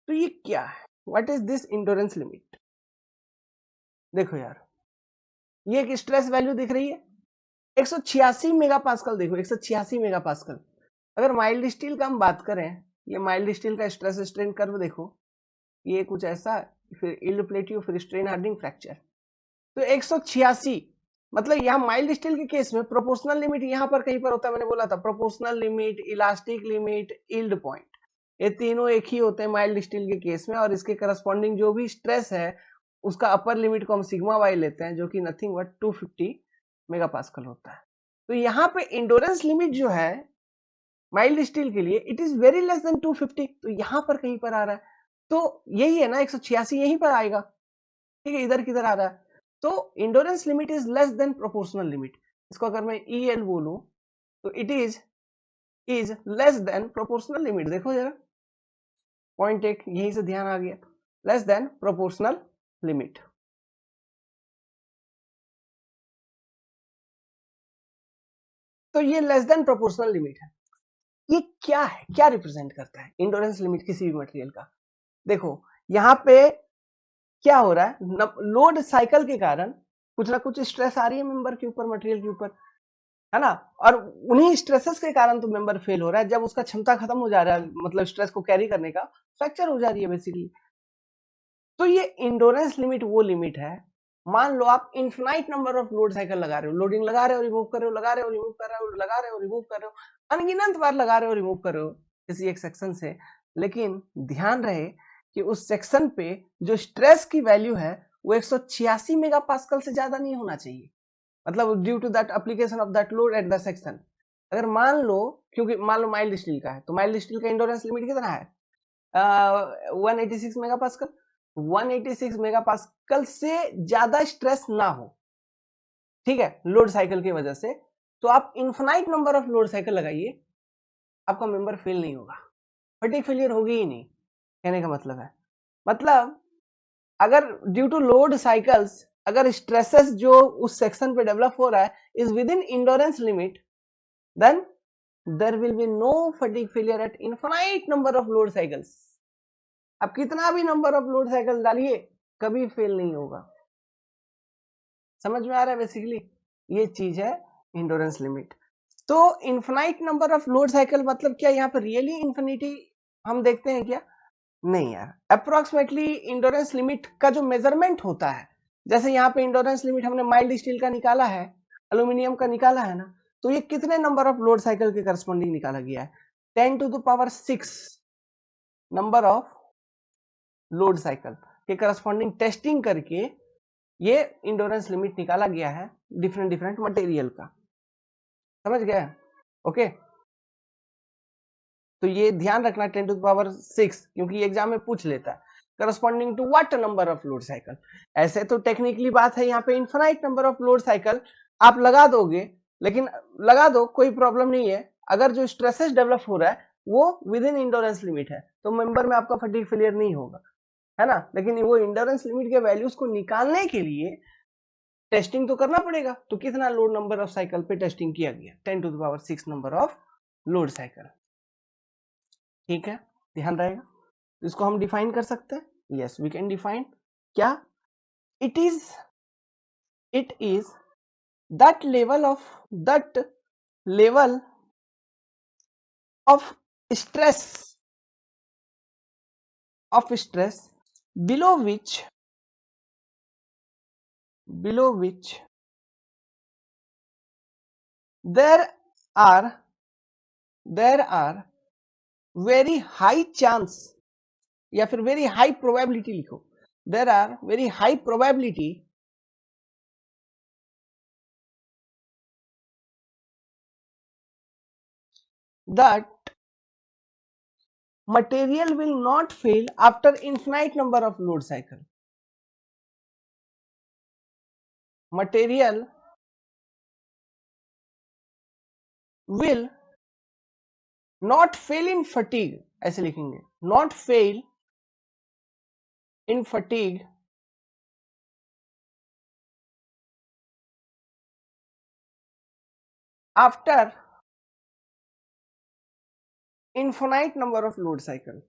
तो ये क्या है, what is this endurance limit? देखो यार, ये एक स्ट्रेस वैल्यू दिख रही है 186 मेगापास्कल। देखो 186 मेगापास्कल। अगर माइल्ड स्टील का हम बात करें, ये माइल्ड स्टील का स्ट्रेस स्ट्रेन कर्व देखो, ये कुछ ऐसा, फिर यील्ड प्लेट्यू, फिर स्ट्रेन हार्डनिंग, फ्रैक्चर। तो 186 मतलब यहाँ माइल्ड स्टील के केस में प्रोपोर्शनल लिमिट यहाँ पर कहीं पर होता है, मैंने बोला था proportional limit, elastic limit, yield point, ये तीनों एक ही होते हैं माइल्ड स्टील के केस में, और इसके करस्पॉन्डिंग जो भी स्ट्रेस है उसका अपर लिमिट को हम सिग्मा वाई लेते हैं, जो कि नथिंग बट 250 मेगापास्कल होता है। तो यहाँ पे इंडोरेंस लिमिट जो है माइल्ड स्टील के लिए it is very less than 250, तो यहाँ पर कहीं पर आ रहा है, तो यही है ना 186 यहीं पर आएगा, ठीक है? इधर किधर आ रहा है? तो endurance limit is less than proportional limit. इसको अगर मैं EL बोलूं तो it is less than proportional limit. देखो जरा, पॉइंट एक यहीं से ध्यान आ गया, लेस देन प्रोपोर्शनल लिमिट। तो ये लेस देन प्रोपोर्शनल लिमिट है। ये क्या है, क्या रिप्रेजेंट करता है इंडोरेंस लिमिट किसी भी मटेरियल का? देखो यहाँ पे क्या हो रहा है, लोड साइकिल के कारण कुछ ना कुछ स्ट्रेस आ रही है मेंबर के ऊपर, मटेरियल के ऊपर, है ना? और उन्हीं स्ट्रेसेस के कारण तो मेंबर फेल हो रहा है, जब उसका क्षमता खत्म हो जा रहा है, मतलब स्ट्रेस को कैरी करने का, फ्रैक्चर हो जा रही है बेसिकली। तो ये इंडोरेंस लिमिट वो लिमिट है, मान लो आप infinite number of load cycle लगा रहे हो, लोडिंग लगा रहे हो, रिमूव कर रहे हो, लगा रहे हो, रिमूव कर रहे हो, लगा रहे हो, रिमूव कर रहे हो, अनगिनत बार लगा रहे हो, रिमूव कर रहे हो किसी एक सेक्शन से, लेकिन ध्यान रहे कि उस सेक्शन पे जो स्ट्रेस की वैल्यू है वो 186 मेगापास्कल से ज्यादा नहीं होना चाहिए, मतलब due to that application of that load at the section. अगर मान लो, क्योंकि मान लो माइल्ड स्टील का है, तो माइल्ड स्टील का इंडोरेंस लिमिट कितना है? 186 मेगापास्कल। 186 मेगापास्कल से ज्यादा स्ट्रेस ना हो, ठीक है, लोड साइकिल की वजह से, तो आप infinite number of load cycle लगाइए, आपका मेंबर फेल नहीं होगा, फटीग फेलियर होगी ही नहीं। कहने का मतलब है, मतलब अगर ड्यू टू लोड साइकिल्स अगर स्ट्रेसेस जो उस सेक्शन पे डेवलप हो रहा है is with in endurance limit, then there will be no fatigue failure at infinite number of load cycles। अब कितना भी नंबर ऑफ लोड साइकिल डालिए कभी फेल नहीं होगा। समझ में आ रहा है? बेसिकली ये चीज है इंडोरेंस लिमिट। तो infinite number of load cycle मतलब क्या, यहाँ पर रियली इंफिनिटी हम देखते हैं क्या? नहीं यार, अप्रोक्सीमेटली इंडोरेंस लिमिट का जो मेजरमेंट होता है, जैसे यहाँ पे इंडोरेंस लिमिट हमने माइल्ड स्टील का निकाला है, एल्यूमिनियम का निकाला है ना, तो ये कितने नंबर ऑफ लोड साइकिल के करस्पॉन्डिंग निकाला गया है? 10⁶ नंबर ऑफ लोड साइकिल के करस्पॉन्डिंग टेस्टिंग करके ये इंडोरेंस लिमिट निकाला गया है डिफरेंट डिफरेंट मटेरियल का। समझ गए? ओके, तो ये ध्यान रखना 10⁶, क्योंकि एग्जाम में पूछ लेता है corresponding to what number of load cycle. ऐसे तो टेक्निकली बात है यहाँ पे infinite number of load cycle आप लगा दोगे, लेकिन लगा दो कोई प्रॉब्लम नहीं है। अगर जो स्ट्रेसेस डेवलप हो रहा है वो विद इन इंडोरेंस लिमिट है तो मेंबर में आपका फटीग फेलियर नहीं होगा, है ना। लेकिन वो इंडोरेंस लिमिट के वैल्यूज को निकालने के लिए टेस्टिंग तो करना पड़ेगा। तो कितना लोड नंबर ऑफ साइकिल पे टेस्टिंग किया गया, 10⁶ नंबर ऑफ लोड साइकिल। ठीक है, ध्यान रहेगा। इसको हम डिफाइन कर सकते हैं, यस वी कैन डिफाइन। क्या? It is that level of stress below which there are very high chance या फिर very high probability लिखो, there are very high probability that material will not fail after infinite number of load cycle. Material will not fail in fatigue, ऐसे लिखेंगे, not fail in fatigue after infinite number of load cycle.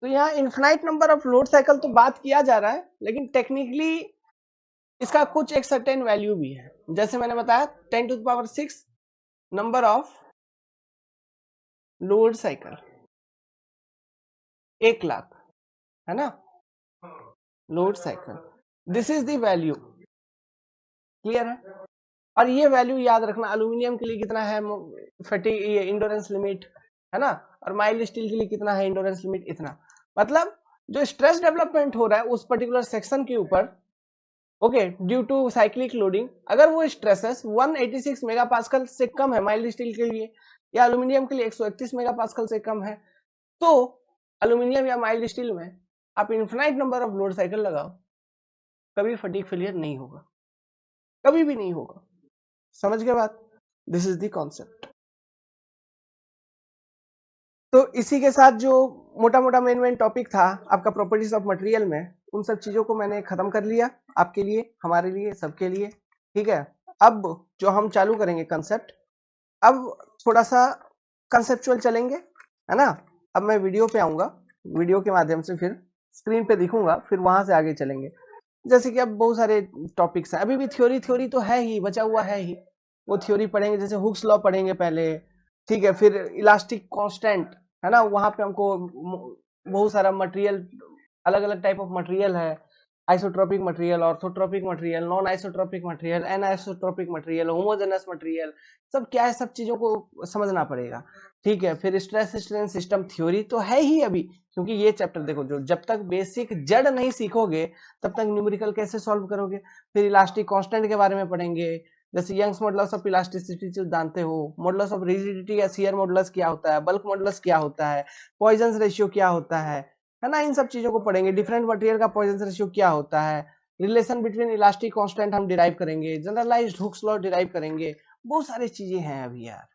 तो यहाँ infinite number of load cycle तो बात किया जा रहा है, लेकिन टेक्निकली इसका कुछ एक सर्टेन वैल्यू भी है। जैसे मैंने बताया 10⁶ नंबर ऑफ लोड साइकिल 1,00,000, है ना, load cycle, this is the value. Clear है? और ये वैल्यू याद रखना, एल्यूमिनियम के लिए कितना है फटीग ये इंडोरेंस लिमिट, है ना, और माइल्ड स्टील के लिए कितना है इंडोरेंस लिमिट, इतना। मतलब जो स्ट्रेस डेवलपमेंट हो रहा है उस पर्टिकुलर सेक्शन के ऊपर, okay, due to cyclic loading, अगर वो स्ट्रेसेस 186 मेगापास्कल से कम है माइल्ड स्टील के लिए, या एल्यूमिनियम के लिए 131 मेगापास्कल से कम है, तो एल्यूमिनियम या माइल्ड स्टील में आप infinite number of load cycle लगाओ, कभी फटीग फेलियर नहीं होगा, कभी भी नहीं होगा। समझ गए बात? This is the concept. तो इसी के साथ जो मोटा मोटा मेन टॉपिक था आपका प्रॉपर्टीज ऑफ मटेरियल में, उन सब चीजों को मैंने खत्म कर लिया आपके लिए, हमारे लिए, सबके लिए। ठीक है, अब जो हम चालू करेंगे कंसेप्ट, अब थोड़ा सा कंसेप्चुअल चलेंगे, है ना। अब मैं वीडियो पे आऊंगा, वीडियो के माध्यम से फिर स्क्रीन पे दिखूंगा, फिर वहां से आगे चलेंगे। जैसे कि अब बहुत सारे टॉपिक्स हैं, अभी भी थ्योरी तो है ही, बचा हुआ है ही, वो थ्योरी पढ़ेंगे। जैसे हुक्स लॉ पढ़ेंगे पहले, ठीक है, फिर इलास्टिक कांस्टेंट, है ना, वहां पे हमको बहुत सारा मटेरियल, अलग अलग टाइप ऑफ मटेरियल है, isotropic material, orthotropic material, non isotropic material, anisotropic material, homogeneous material, सब क्या है, सब चीजों को समझना पड़ेगा। ठीक है, फिर स्ट्रेस स्ट्रेन सिस्टम थ्योरी तो है ही अभी, क्योंकि ये चैप्टर देखो, जो जब तक बेसिक जड़ नहीं सीखोगे तब तक न्यूमेरिकल कैसे सॉल्व करोगे। फिर इलास्टिक कांस्टेंट के बारे में पढ़ेंगे, जैसे यंग्स मॉडुलस ऑफ इलास्टिसिटी जानते हो, मॉडुलस ऑफ रिजिडिटी या शियर मॉडुलस क्या होता है, बल्क मॉडुलस क्या होता है, पॉइजन रेशियो क्या होता है ना, इन सब चीजों को पढ़ेंगे। डिफरेंट मटेरियल का पॉइजन रेशियो क्या होता है, रिलेशन बिटवीन इलास्टिक कांस्टेंट हम डिराइव करेंगे, जनरलाइज्ड हुक्स लॉ डिराइव करेंगे, बहुत सारी चीजें हैं अभी यार,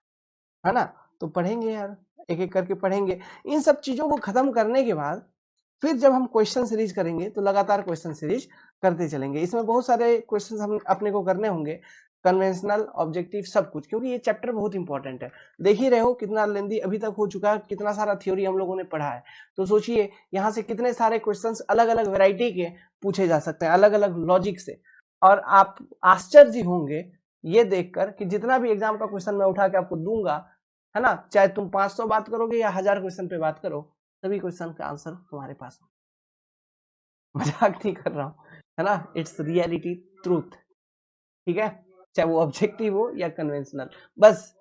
है ना। तो पढ़ेंगे यार, एक एक करके पढ़ेंगे। इन सब चीजों को खत्म करने के बाद फिर जब हम क्वेश्चन सीरीज करेंगे तो लगातार क्वेश्चन सीरीज करते चलेंगे। इसमें बहुत सारे क्वेश्चन हम अपने को करने होंगे, कन्वेंशनल, ऑब्जेक्टिव, सब कुछ, क्योंकि ये चैप्टर बहुत इंपॉर्टेंट है। देख ही रहे हो कितना लेंदी अभी तक हो चुका है, कितना सारा थ्योरी हम लोगों ने पढ़ा है। तो सोचिए यहाँ से कितने सारे क्वेश्चंस अलग अलग वैरायटी के पूछे जा सकते हैं, अलग अलग लॉजिक से। और आप आश्चर्य होंगे ये देखकर कि जितना भी एग्जाम का क्वेश्चन मैं उठा के आपको दूंगा, है ना, चाहे तुम 500 बात करोगे या 1000 क्वेश्चन पे बात करो, सभी क्वेश्चन का आंसर तुम्हारे पास। मजाक नहीं कर रहा हूं, है ना, इट्स रियलिटी ट्रूथ। ठीक है, चाहे वो ऑब्जेक्टिव हो या कन्वेंशनल, बस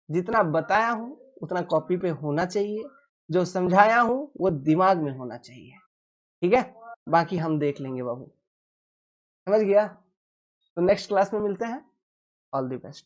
जितना बताया हूं उतना कॉपी पे होना चाहिए, जो समझाया हूं वो दिमाग में होना चाहिए, ठीक है? बाकी हम देख लेंगे बाबू, समझ गया? तो नेक्स्ट क्लास में मिलते हैं। All the best.